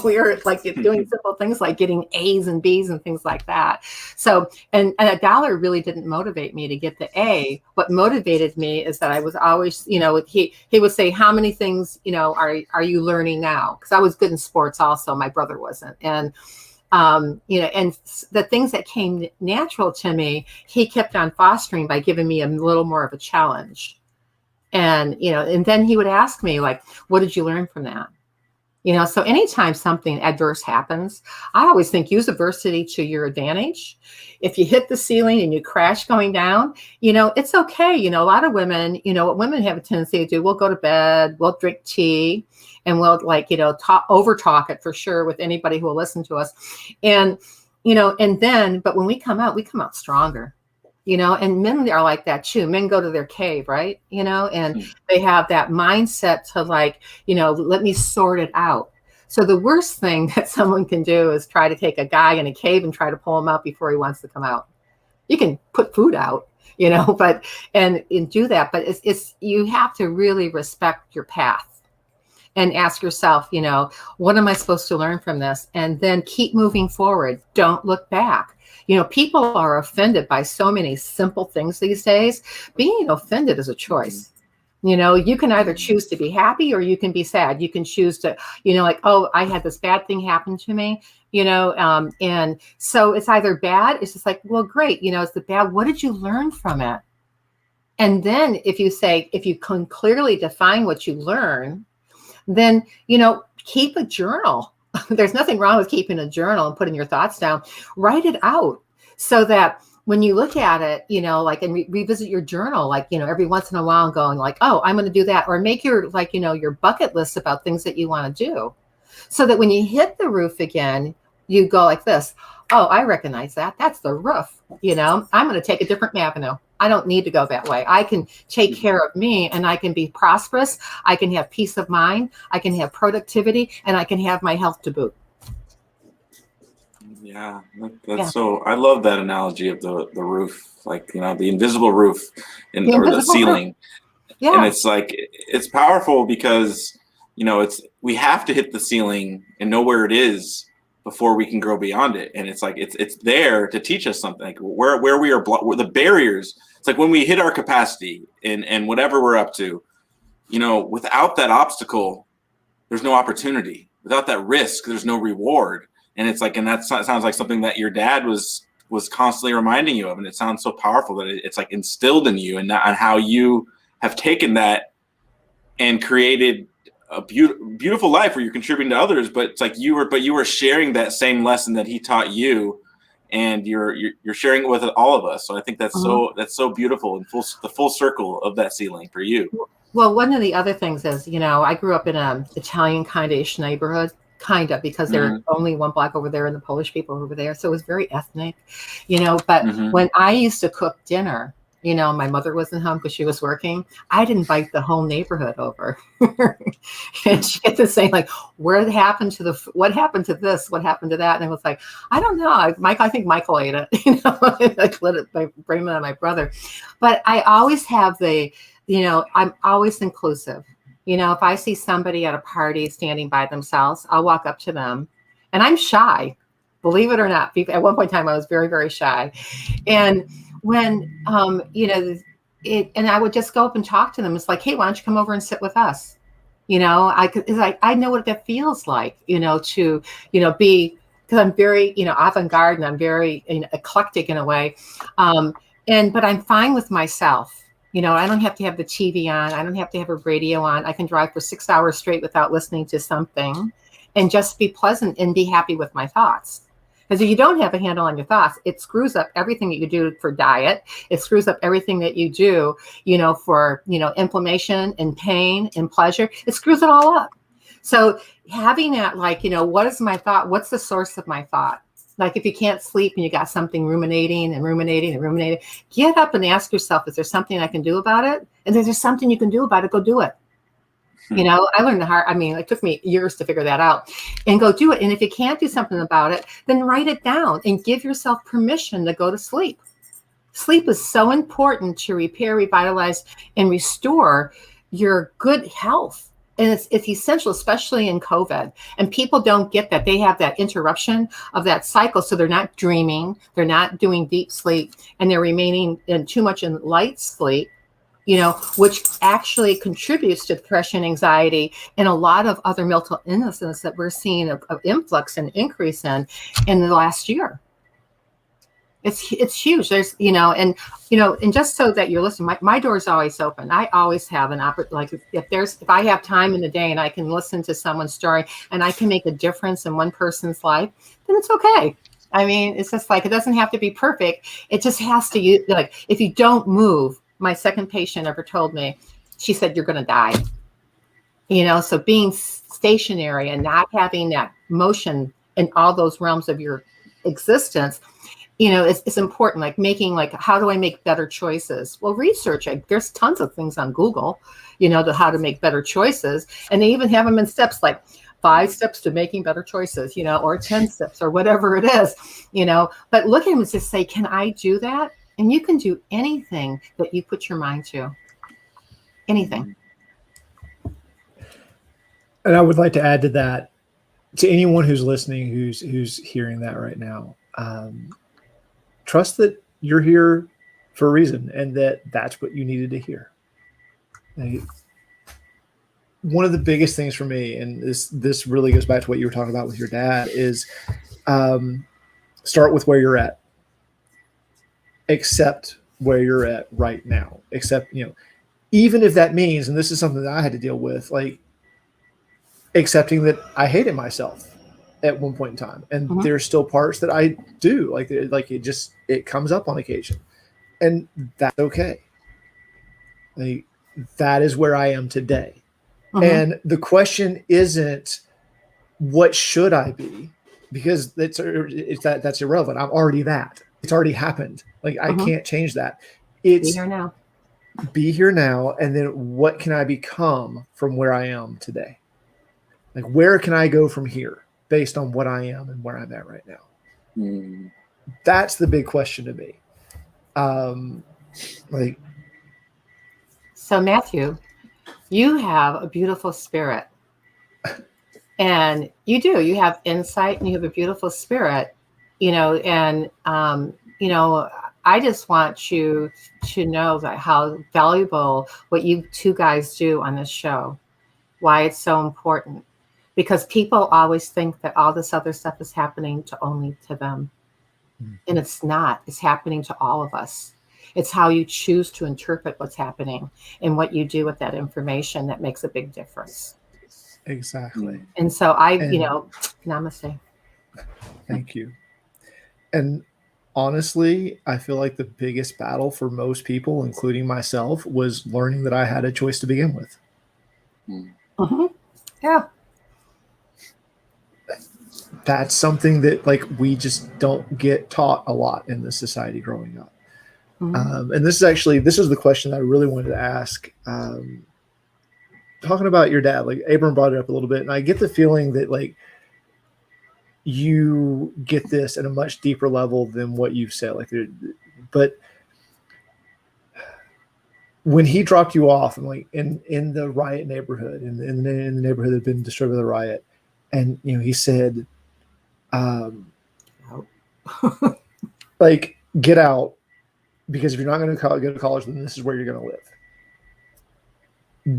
We were doing simple things like getting A's and B's and things like that. So, and $1 really didn't motivate me to get the A. What motivated me is that I was always, he would say, how many things, are you learning now? Because I was good in sports also. My brother wasn't. And, and the things that came natural to me, he kept on fostering by giving me a little more of a challenge. And, and then he would ask me what did you learn from that? So anytime something adverse happens, I always think use adversity to your advantage. If you hit the ceiling and you crash going down, it's okay. A lot of women, what women have a tendency to do, we'll go to bed, we'll drink tea, and we'll over talk it for sure with anybody who will listen to us. And, and then, but when we come out stronger. And men are like that too. Men go to their cave, right? And they have that mindset to let me sort it out. So the worst thing that someone can do is try to take a guy in a cave and try to pull him out before he wants to come out. You can put food out, and do that. But it's you have to really respect your path. and ask yourself, what am I supposed to learn from this? And then keep moving forward. Don't look back. People are offended by so many simple things these days. Being offended is a choice. You can either choose to be happy or you can be sad. You can choose to, like, oh, I had this bad thing happen to me, and so it's either bad. It's just like, well, great. It's the bad. What did you learn from it? And then if you can clearly define what you learn, then, keep a journal. There's nothing wrong with keeping a journal and putting your thoughts down. Write it out so that when you look at it, and revisit your journal, every once in a while and going like, oh, I'm going to do that. Or make your, your bucket list about things that you want to do so that when you hit the roof again, you go like this. Oh, I recognize that. That's the roof. I'm going to take a different avenue. I don't need to go that way. I can take care of me and I can be prosperous. I can have peace of mind. I can have productivity and I can have my health to boot. Yeah, that's so, I love that analogy of the roof, the invisible roof or the ceiling. Roof. Yeah. And it's it's powerful because, we have to hit the ceiling and know where it is before we can grow beyond it. And it's there to teach us something, where we are, where the barriers. It's like when we hit our capacity and whatever we're up to, without that obstacle, there's no opportunity. Without that risk, there's no reward. And it's and that sounds like something that your dad was constantly reminding you of. And it sounds so powerful that it's instilled in you, and how you have taken that and created a beautiful life where you're contributing to others. But it's you were sharing that same lesson that he taught you, and you're sharing it with all of us. So I think that's so beautiful and the full circle of that ceiling for you. Well, one of the other things is, I grew up in an Italian kind-ish neighborhood. Kind of, because there's only one block over there and the Polish people over there. So it was very ethnic, but when I used to cook dinner, my mother wasn't home because she was working. I'd invite the whole neighborhood over. And she get to say what happened to this? What happened to that? And it was like, I don't know. I think Michael ate it, I let it blame it on my brother. But I always have I'm always inclusive. If I see somebody at a party standing by themselves, I'll walk up to them, and I'm shy, believe it or not. At one point in time, I was very, very shy. And when, and I would just go up and talk to them. It's like, hey, why don't you come over and sit with us? I know what that feels like, to, be, because I'm very, avant-garde, and I'm very eclectic in a way. But I'm fine with myself. I don't have to have the TV on. I don't have to have a radio on. I can drive for 6 hours straight without listening to something and just be pleasant and be happy with my thoughts. Because if you don't have a handle on your thoughts, it screws up everything that you do for diet. It screws up everything that you do, for, inflammation and pain and pleasure. It screws it all up. So having that, what is my thought? What's the source of my thought? If you can't sleep and you got something ruminating, get up and ask yourself, is there something I can do about it? And if there's something you can do about it, go do it. I learned it took me years to figure that out, and go do it. And if you can't do something about it, then write it down and give yourself permission to go to sleep. Sleep is so important to repair, revitalize, and restore your good health. And it's essential, especially in COVID. And people don't get that. They have that interruption of that cycle. So they're not dreaming, they're not doing deep sleep, and they're remaining too much in light sleep, which actually contributes to depression, anxiety, and a lot of other mental illnesses that we're seeing of influx and increase in the last year. It's huge. There's, and just so that you're listening, my door is always open. I always have an opportunity. If I have time in the day and I can listen to someone's story and I can make a difference in one person's life, then it's okay. It's just it doesn't have to be perfect. It just has to, if you don't move, my second patient ever told me, she said, you're going to die. So being stationary and not having that motion in all those realms of your existence, it's important, making, how do I make better choices? Well, research, there's tons of things on Google, to how to make better choices. And they even have them in steps, 5 steps to making better choices, or 10 steps or whatever it is, but look at them and just say, can I do that? And you can do anything that you put your mind to, anything. And I would like to add to that, to anyone who's listening, who's hearing that right now, trust that you're here for a reason, and that's what you needed to hear. Like, one of the biggest things for me, and this really goes back to what you were talking about with your dad, is start with where you're at. Accept where you're at right now. Accept, even if that means, and this is something that I had to deal with, like accepting that I hated myself at one point in time, and there's still parts that I do, like it comes up on occasion, and that's okay. Like, that is where I am today. And the question isn't what should I be, because that's irrelevant. I'm already that. It's already happened. Like, I can't change that. It's be here now. And then what can I become from where I am today? Like, where can I go from here based on what I am and where I'm at right now? That's the big question to me. So Matthew, you have a beautiful spirit, and you have insight, and you have a beautiful spirit, and I just want you to know that how valuable what you two guys do on this show, why it's so important, because people always think that all this other stuff is happening only to them. And it's not. It's happening to all of us. It's how you choose to interpret what's happening and what you do with that information that makes a big difference. Exactly. And so namaste. Thank you. And honestly, I feel like the biggest battle for most people, including myself, was learning that I had a choice to begin with. Yeah. That's something that we just don't get taught a lot in this society growing up. And this is the question I really wanted to ask. Talking about your dad, Abram brought it up a little bit, and I get the feeling that you get this at a much deeper level than what you've said. But when he dropped you off, and in the riot neighborhood, in the neighborhood that had been destroyed by the riot, and he said, get out, because if you're not going to go to college, then this is where you're going to live.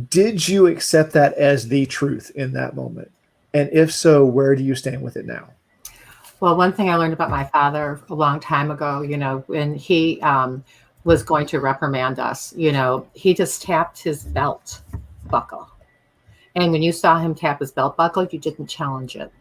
Did you accept that as the truth in that moment? And if so, where do you stand with it now? Well, one thing I learned about my father a long time ago, when he was going to reprimand us, he just tapped his belt buckle. And when you saw him tap his belt buckle, you didn't challenge it.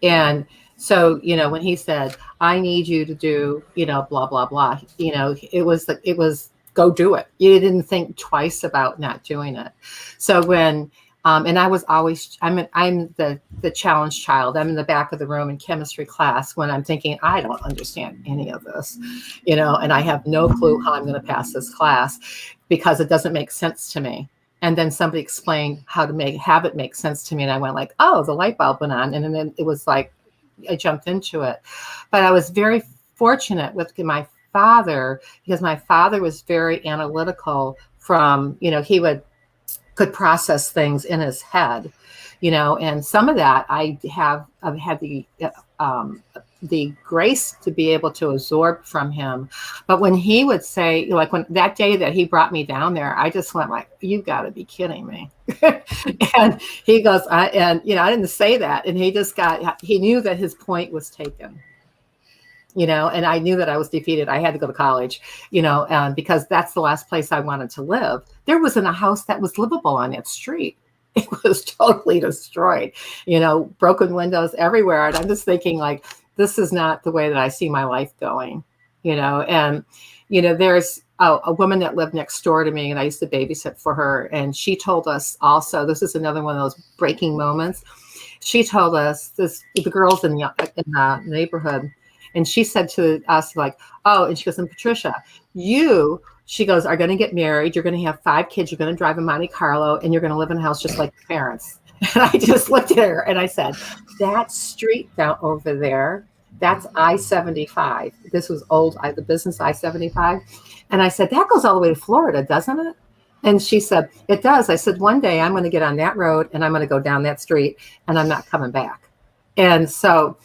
And so, when he said, I need you to do, blah, blah, blah, it was go do it. You didn't think twice about not doing it. So when, and I was always, I'm the challenge child. I'm in the back of the room in chemistry class when I'm thinking, I don't understand any of this, and I have no clue how I'm going to pass this class because it doesn't make sense to me. And then somebody explained how to have it make sense to me. And I went the light bulb went on. And then it was I jumped into it. But I was very fortunate with my father, because my father was very analytical from, he could process things in his head, and some of that I've had the grace to be able to absorb from him. But when he would say, when that day that he brought me down there, I just went you got to be kidding me. And he goes, I didn't say that. And he knew that his point was taken, and I knew that I was defeated. I had to go to college, because that's the last place I wanted to live. There wasn't a house that was livable on that street. It was totally destroyed, broken windows everywhere. And I'm just thinking this is not the way that I see my life going, and, there's a woman that lived next door to me, and I used to babysit for her. And she told us also, this is another one of those breaking moments. She told us the girls in the neighborhood, and she said to us and she goes, and Patricia, she goes, are going to get married. You're going to have 5 kids. You're going to drive a Monte Carlo, and you're going to live in a house just like your parents. And I just looked at her and I said, that street down over there, that's I-75. This was the business I-75. And I said, that goes all the way to Florida, doesn't it? And she said, it does. I said, one day I'm going to get on that road and I'm going to go down that street and I'm not coming back. And so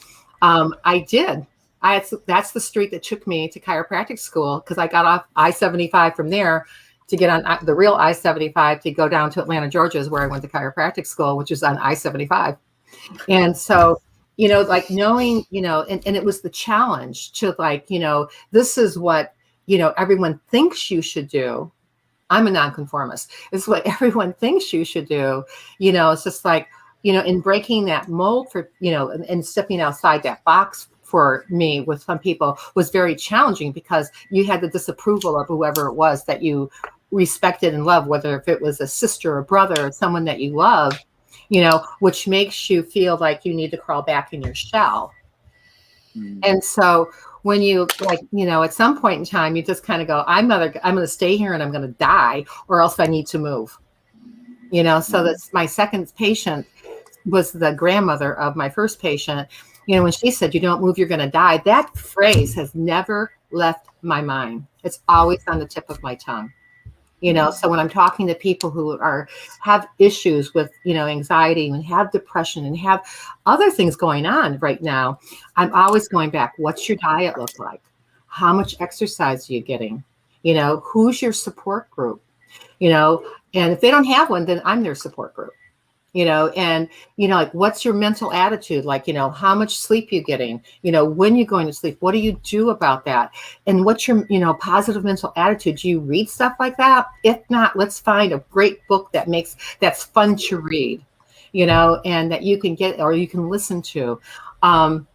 I did. That's the street that took me to chiropractic school, because I got off I-75 from there to get on the real I-75 to go down to Atlanta, Georgia, is where I went to chiropractic school, which is on I-75. And so, like knowing, and it was the challenge to like, this is what, everyone thinks you should do. I'm a nonconformist. It's what everyone thinks you should do. It's just like, in breaking that mold for, and stepping outside that box for me with some people was very challenging, because you had the disapproval of whoever it was that you respected and loved, whether if it was a sister or brother or someone that you love, which makes you feel like you need to crawl back in your shell. And so when you at some point in time, you just kind of go, I'm going to stay here and I'm going to die, or else I need to move, so that's my second patient was the grandmother of my first patient. When she said, you don't move, you're going to die. That phrase has never left my mind. It's always on the tip of my tongue. So when I'm talking to people who have issues with, anxiety and have depression and have other things going on right now, I'm always going back. What's your diet look like? How much exercise are you getting? Who's your support group? And if they don't have one, then I'm their support group. Like, what's your mental attitude? Like, how much sleep you getting? When you're going to sleep, what do you do about that? And what's your, positive mental attitude? Do you read stuff like that? If not, let's find a great book that's fun to read, and that you can get, or you can listen to, and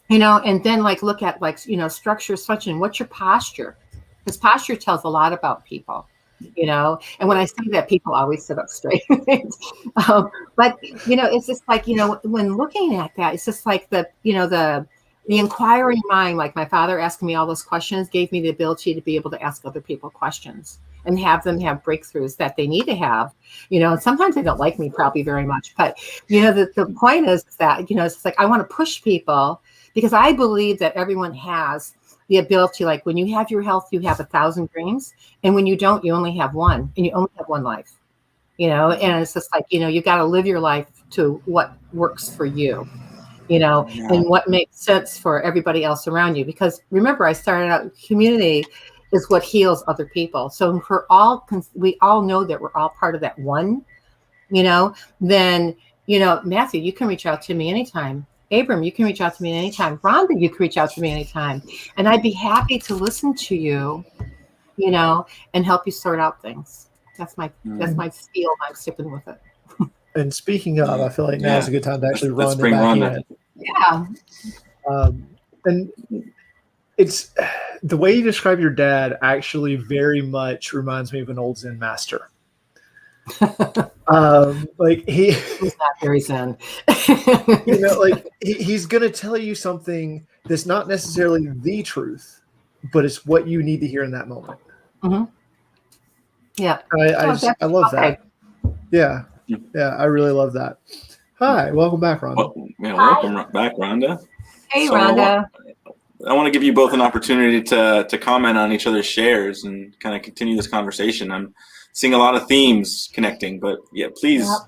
then like, look at like, structure, function. What's your posture? Because posture tells a lot about people. And when I say that, people always sit up straight. But, it's just like, when looking at that, it's just like the inquiring mind, like my father asking me all those questions gave me the ability to be able to ask other people questions and have them have breakthroughs that they need to have, and sometimes they don't like me probably very much, but, the point is that, it's like, I want to push people, because I believe that everyone has the ability, like when you have your health, you have 1,000 dreams. And when you don't, you only have one, and you only have one life, and it's just like, you got to live your life to what works for you, and what makes sense for everybody else around you. Because remember, I started out, community is what heals other people. So we all know that we're all part of that one, then, Matthew, you can reach out to me anytime. Abram, you can reach out to me anytime. Rhonda, you can reach out to me anytime. And I'd be happy to listen to you, and help you sort out things. That's my spiel. I'm sticking with it. And speaking of, I feel like now is a good time to actually run back Rhonda in. Yeah. And it's the way you describe your dad actually very much reminds me of an old Zen master. Like he's not very Zen. Like he's gonna tell you something that's not necessarily the truth, but it's what you need to hear in that moment. Mm-hmm. Yeah, I love that. Yeah, I really love that. Hi, welcome back, Rhonda. Welcome back, Rhonda. Hey, Rhonda. I want to give you both an opportunity to comment on each other's shares and kind of continue this conversation. I'm seeing a lot of themes connecting, but yeah, please. Yep.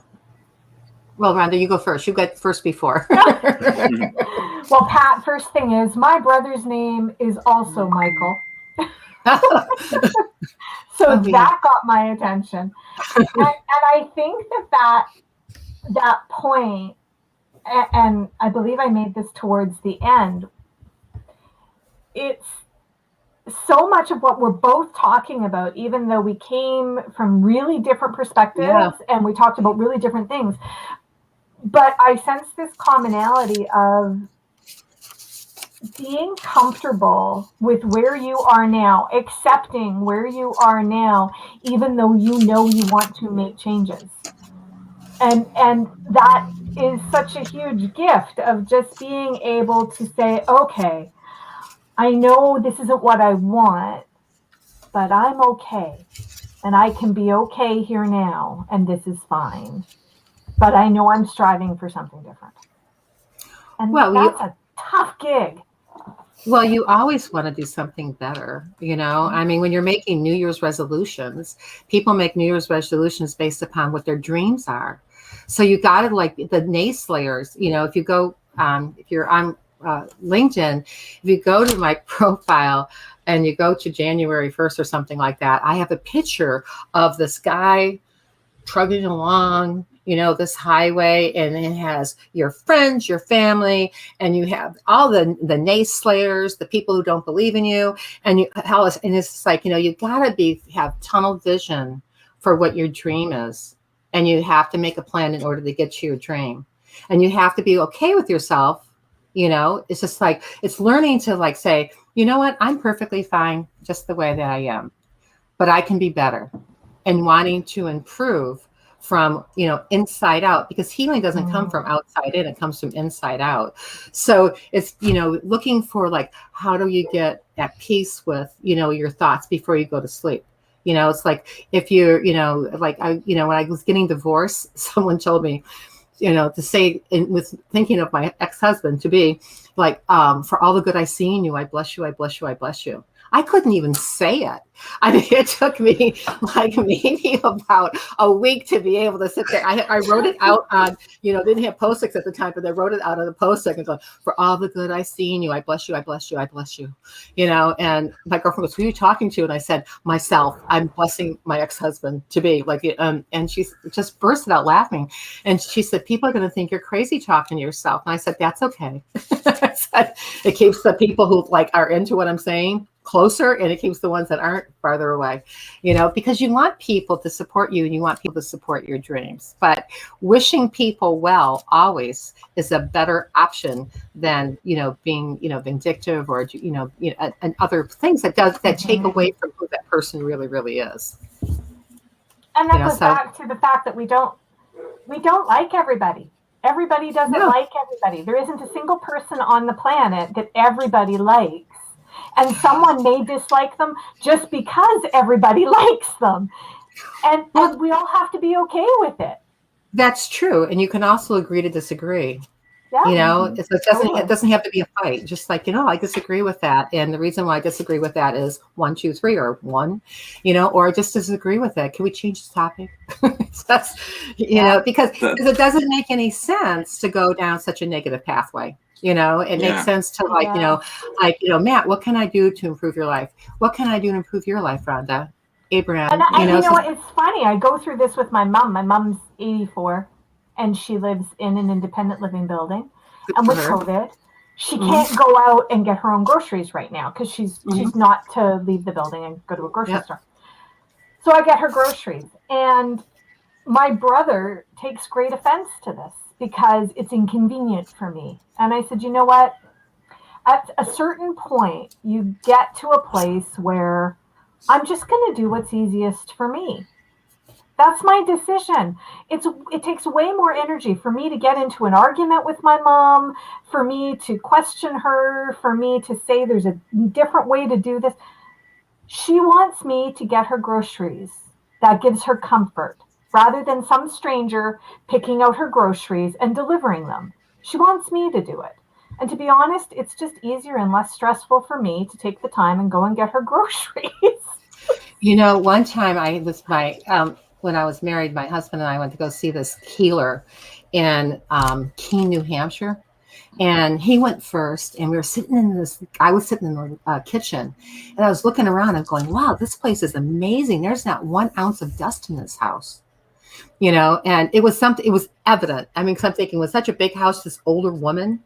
Well, Rhonda, you go first. You got first before. Well, Pat, first thing is my brother's name is also Michael. So that got my attention. And I think that point, and I believe I made this towards the end, it's so much of what we're both talking about, even though we came from really different perspectives and we talked about really different things. But I sense this commonality of being comfortable with where you are now, accepting where you are now, even though you know you want to make changes. And that is such a huge gift of just being able to say, okay, I know this isn't what I want, but I'm okay. And I can be okay here now, and this is fine. But I know I'm striving for something different. And that's a tough gig. Well, you always want to do something better, you know? I mean, when you're making New Year's resolutions, people make New Year's resolutions based upon what their dreams are. So you got to, like, the naysayers, you know, if you go, if you're on LinkedIn, if you go to my profile and you go to January 1st or something like that, I have a picture of this guy trudging along, you know, this highway, and it has your friends, your family, and you have all the naysayers, the people who don't believe in you, and it's like, you know, you gotta have tunnel vision for what your dream is, and you have to make a plan in order to get to your dream, and you have to be okay with yourself. You know, it's just like, it's learning to, like, say, you know what, I'm perfectly fine just the way that I am, but I can be better, and wanting to improve from, you know, inside out, because healing doesn't come from outside in, it comes from inside out. So it's, you know, looking for, like, how do you get at peace with, you know, your thoughts before you go to sleep. You know, it's like, if you're, you know, like, you know, when I was getting divorced, someone told me, you know, to say, with thinking of my ex-husband, to be like, for all the good I see in you, I bless you, I bless you, I bless you. I couldn't even say it. I mean, it took me like maybe about a week to be able to sit there. I wrote it out on, you know, didn't have Post-its at the time, but I wrote it out on the Post-it and going, for all the good I see in you, I bless you, I bless you, I bless you. You know, and my girlfriend goes, who are you talking to? And I said, myself. I'm blessing my ex-husband to be like, and she just bursted out laughing. And she said, people are going to think you're crazy talking to yourself. And I said, that's okay. I said, it keeps the people who, like, are into what I'm saying closer, and it keeps the ones that aren't farther away, you know, because you want people to support you and you want people to support your dreams. But wishing people well always is a better option than, you know, being, you know, vindictive or, you know, and other things that take away from who that person really, really is. And that goes back to the fact that we don't like everybody. Everybody doesn't like everybody. There isn't a single person on the planet that everybody likes. And someone may dislike them just because everybody likes them. And we all have to be okay with it. That's true. And you can also agree to disagree. Yeah. You know, it doesn't have to be a fight. Just like, you know, I disagree with that. And the reason why I disagree with that is 1, 2, 3, or 1, you know, or I just disagree with it. Can we change the topic? That's, you know, because it doesn't make any sense to go down such a negative pathway. You know, it makes sense to, like, you know, Matt, what can I do to improve your life? What can I do to improve your life, Rhonda? Abram, and you know what? It's funny. I go through this with my mom. My mom's 84, and she lives in an independent living building. And with COVID, she can't go out and get her own groceries right now because she's not to leave the building and go to a grocery store. So I get her groceries, and my brother takes great offense to this because it's inconvenient for me. And I said, you know what? At a certain point, you get to a place where I'm just going to do what's easiest for me. That's my decision. It takes way more energy for me to get into an argument with my mom, for me to question her, for me to say there's a different way to do this. She wants me to get her groceries. That gives her comfort, rather than some stranger picking out her groceries and delivering them. She wants me to do it. And to be honest, it's just easier and less stressful for me to take the time and go and get her groceries. You know, one time when I was married, my husband and I went to go see this healer in Keene, New Hampshire. And he went first, and I was sitting in the kitchen, and I was looking around and going, wow, this place is amazing. There's not 1 ounce of dust in this house. You know, and it was evident. I mean, 'cause I'm thinking, was such a big house, this older woman.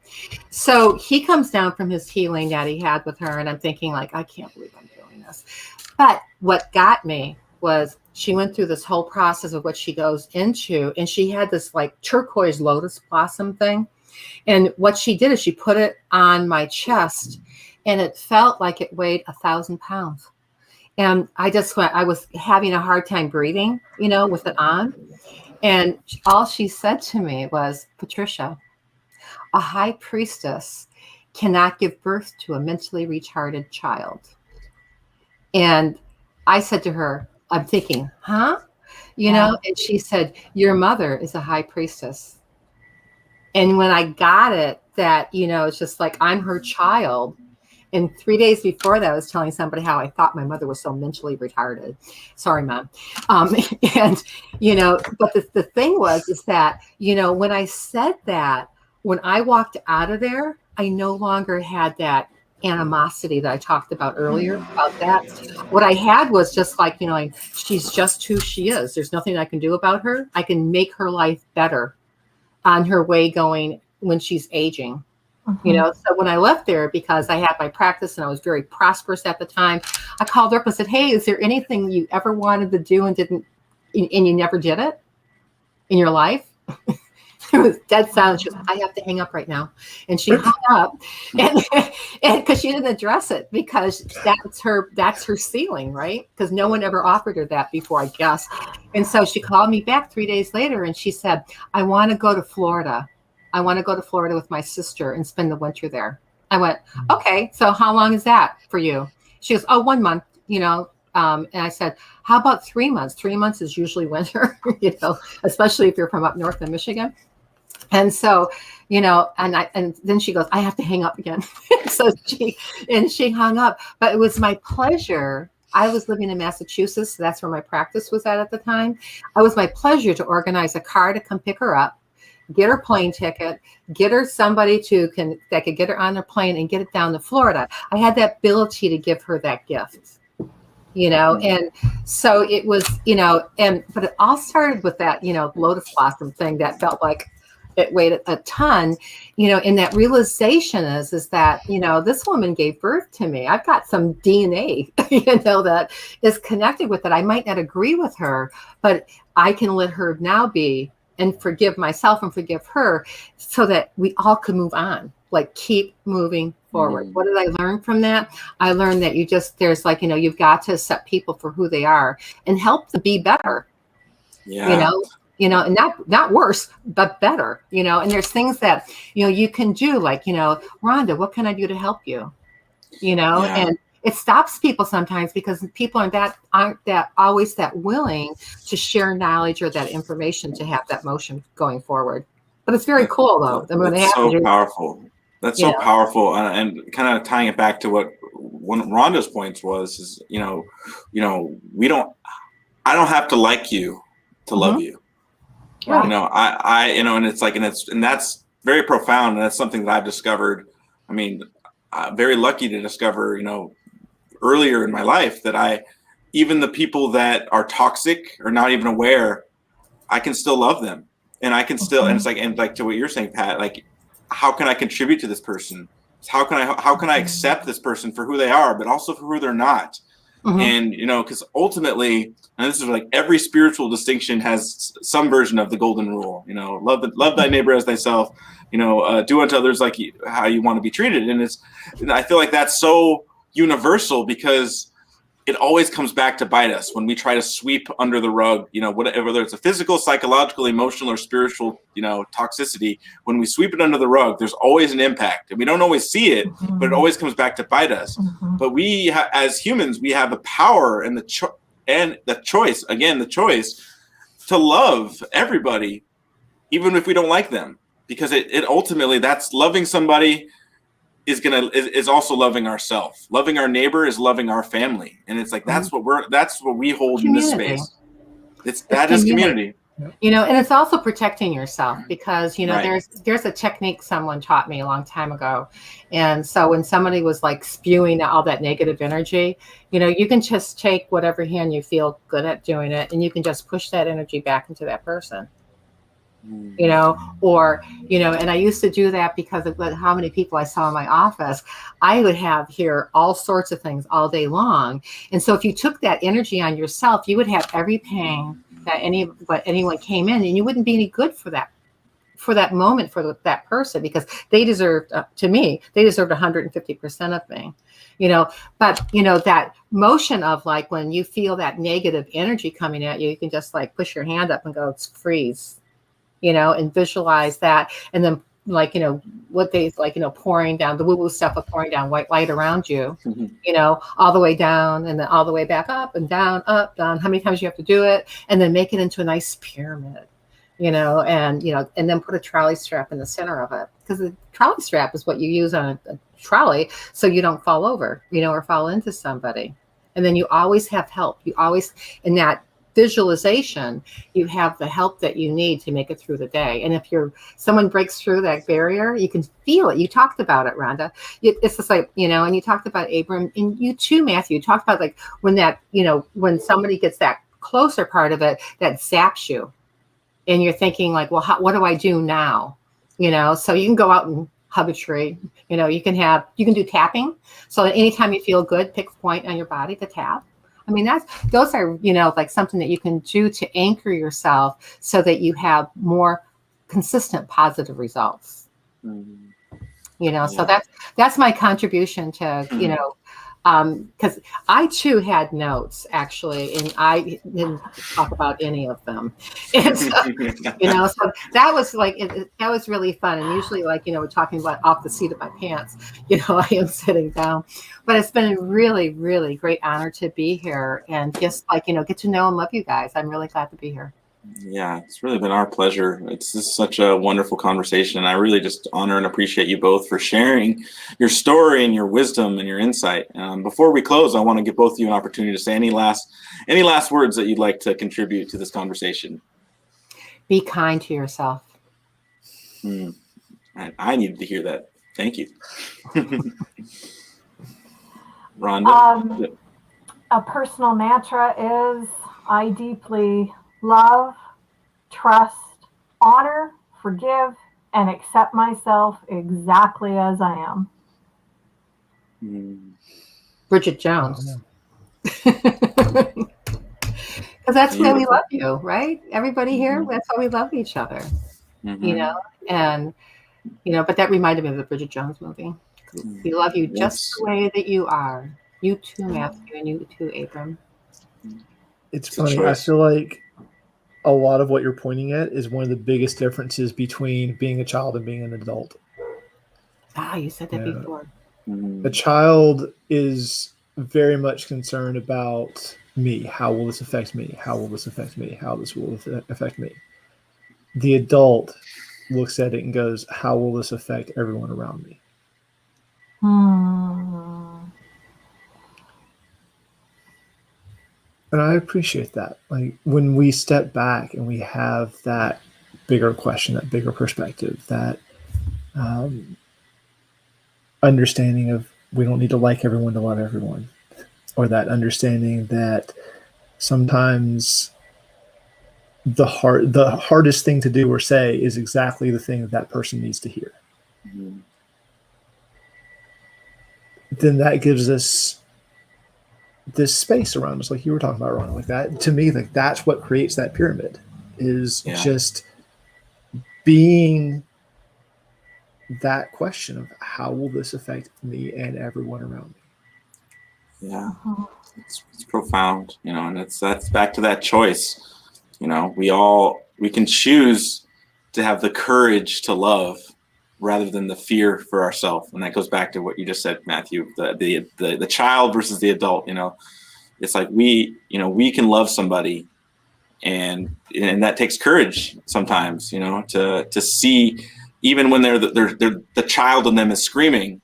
So he comes down from his healing that he had with her, and I'm thinking, like, I can't believe I'm doing this. But what got me was she went through this whole process of what she goes into, and she had this, like, turquoise lotus blossom thing. And what she did is she put it on my chest, and it felt like it weighed 1,000 pounds. And I was having a hard time breathing, you know, with it on. And all she said to me was, Patricia, a high priestess cannot give birth to a mentally retarded child. And I said to her, I'm thinking, huh? You know, and she said, your mother is a high priestess. And when I got it, that, you know, it's just like, I'm her child. And 3 days before that, I was telling somebody how I thought my mother was so mentally retarded. Sorry, Mom. And, but the thing is that, when I said that, when I walked out of there, I no longer had that animosity that I talked about earlier about that. What I had was just like, she's just who she is. There's nothing I can do about her. I can make her life better on her way going when she's aging. So when I left there, because I had my practice and I was very prosperous at the time, I called her up and said, hey, is there anything you ever wanted to do and you never did it in your life? It was dead silent. She goes, I have to hang up right now. And she hung up and because she didn't address it, because that's her ceiling, right? Because no one ever offered her that before, I guess. And so she called me back 3 days later and she said, I want to go to Florida. I want to go to Florida with my sister and spend the winter there. I went, okay, so how long is that for you? She goes, 1 month, and I said, how about 3 months? 3 months is usually winter, especially if you're from up north in Michigan. And so, and then she goes, I have to hang up again. So she hung up, but it was my pleasure. I was living in Massachusetts. So that's where my practice was at the time. It was my pleasure to organize a car to come pick her up, get her plane ticket, get her somebody that could get her on their plane and get it down to Florida. I had that ability to give her that gift, and so it was, but it all started with that, lotus blossom thing that felt like it weighed a ton, and that realization is that, this woman gave birth to me. I've got some DNA, that is connected with it. I might not agree with her, but I can let her now be and forgive myself and forgive her so that we all can move on, like keep moving forward. What did I learn from that? I learned that there's like, you've got to accept people for who they are and help them be better, and not worse, but better, and there's things that, you can do, like, Rhonda, what can I do to help you? And it stops people sometimes because people aren't that always that willing to share knowledge or that information to have that motion going forward. But it's very cool though. That's so powerful. That's so powerful. And kind of tying it back to what one of Rhonda's points is, I don't have to like you to love you. Right. And it's like, and that's very profound. And that's something that I've discovered. I mean, I'm very lucky to discover, earlier in my life that even the people that are toxic or not even aware, I can still love them. And I can still, and it's like, and like to what you're saying, Pat, like, how can I contribute to this person? How can I accept this person for who they are, but also for who they're not? And, because ultimately, and this is like every spiritual distinction has some version of the golden rule, love thy neighbor as thyself, do unto others like how you want to be treated. And I feel like that's so universal because it always comes back to bite us when we try to sweep under the rug, whether it's a physical, psychological, emotional, or spiritual, toxicity. When we sweep it under the rug, there's always an impact, and we don't always see it, but it always comes back to bite us. But we, as humans, we have the power and the choice to love everybody, even if we don't like them, because it ultimately, that's loving somebody is also loving ourselves. Loving our neighbor is loving our family, and it's like that's what we hold community. In this space. It's community. And it's also protecting yourself because there's a technique someone taught me a long time ago, and so when somebody was like spewing all that negative energy, you can just take whatever hand you feel good at doing it, and you can just push that energy back into that person. And I used to do that because of how many people I saw in my office. I would have here all sorts of things all day long. And so if you took that energy on yourself, you would have every pain that anyone came in, and you wouldn't be any good for that moment for that person, because they deserved, to me, they deserved 150% of me, but that motion of like, when you feel that negative energy coming at you, you can just like push your hand up and go, it's freeze. And visualize that. And then what they pouring down, the woo-woo stuff of pouring down white light around you, all the way down and then all the way back up and down, up, down, how many times you have to do it. And then make it into a nice pyramid, and then put a trolley strap in the center of it, because the trolley strap is what you use on a trolley so you don't fall over, or fall into somebody. And then you always have help. You always, in that visualization, you have the help that you need to make it through the day. And if someone breaks through that barrier, you can feel it. You talked about it, Rhonda. It's just like, and you talked about Abram, and you too, Matthew, you talked about like when that, when somebody gets that closer part of it, that zaps you. And you're thinking like, well, what do I do now? So you can go out and hug a tree. You can do tapping. So anytime you feel good, pick a point on your body to tap. I mean, those are, like something that you can do to anchor yourself so that you have more consistent positive results. So that's my contribution to, because I too had notes actually, and I didn't talk about any of them. And so, so that was like, that was really fun. And usually like, we're talking about off the seat of my pants, I am sitting down, but it's been a really, really great honor to be here and just like, get to know and love you guys. I'm really glad to be here. Yeah, it's really been our pleasure. It's just such a wonderful conversation. And I really just honor and appreciate you both for sharing your story and your wisdom and your insight. Before we close, I want to give both of you an opportunity to say any last words that you'd like to contribute to this conversation. Be kind to yourself. I needed to hear that. Thank you. Rhonda? A personal mantra is, I deeply love, trust, honor, forgive, and accept myself exactly as I am. Bridget Jones. Because that's why we love you, right? Everybody here, that's why we love each other. And, but that reminded me of the Bridget Jones movie. We love you just the way that you are. You too, Matthew, and you too, Abram. It's funny. I feel like a lot of what you're pointing at is one of the biggest differences between being a child and being an adult. You said that before. A child is very much concerned about me. How will this affect me? How will this affect me? How this will affect me? The adult looks at it and goes, how will this affect everyone around me? And I appreciate that. Like when we step back and we have that bigger question, that bigger perspective, that understanding of we don't need to like everyone to love everyone, or that understanding that sometimes the hardest thing to do or say is exactly the thing that person needs to hear. Then that gives us this space around us, like you were talking about, Ron. Like that, to me, like that's what creates that pyramid, is just being that question of how will this affect me and everyone around me. Yeah, it's profound, and that's back to that choice. We can choose to have the courage to love rather than the fear for ourselves. And that goes back to what you just said, Matthew, the child versus the adult. It's like we can love somebody, and that takes courage sometimes, to see, even when they're the child in them is screaming,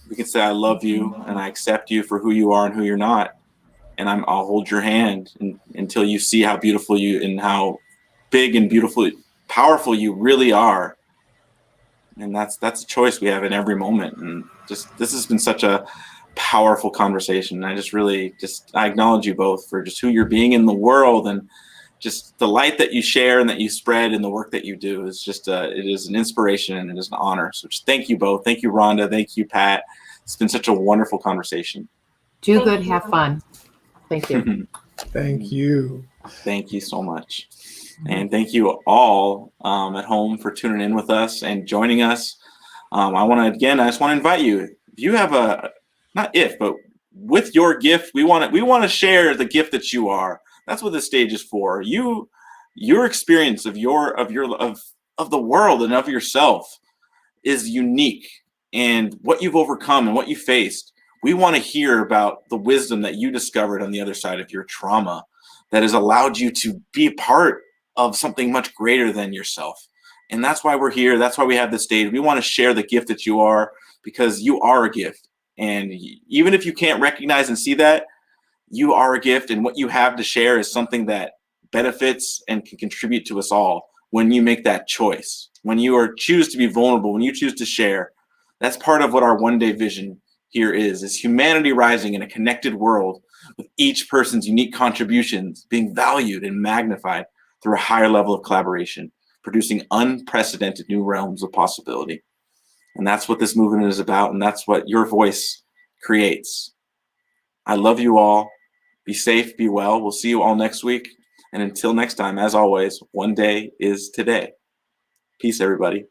we can say, I love you and I accept you for who you are and who you're not. And I'll hold your hand until you see how beautiful you and how big and beautiful, powerful you really are. And that's a choice we have in every moment. And just, this has been such a powerful conversation. And I just really I acknowledge you both for just who you're being in the world, and just the light that you share and that you spread and the work that you do is just it is an inspiration and it is an honor. So just thank you both. Thank you, Rhonda. Thank you, Pat. It's been such a wonderful conversation. Do good, have fun. Thank you. Thank you. Thank you so much. And thank you all at home for tuning in with us and joining us. I just want to invite you, if you have but with your gift, we want to share the gift that you are. That's what this stage is for. Your experience of the world and of yourself is unique, and what you've overcome and what you faced. We want to hear about the wisdom that you discovered on the other side of your trauma that has allowed you to be a part of something much greater than yourself. And that's why we're here. That's why we have this stage. We want to share the gift that you are, because you are a gift. And even if you can't recognize and see that, you are a gift, and what you have to share is something that benefits and can contribute to us all when you make that choice, when you choose to be vulnerable, when you choose to share. That's part of what our one-day vision here is humanity rising in a connected world with each person's unique contributions being valued and magnified through a higher level of collaboration, producing unprecedented new realms of possibility. And that's what this movement is about, and that's what your voice creates. I love you all. Be safe, be well. We'll see you all next week. And until next time, as always, one day is today. Peace, everybody.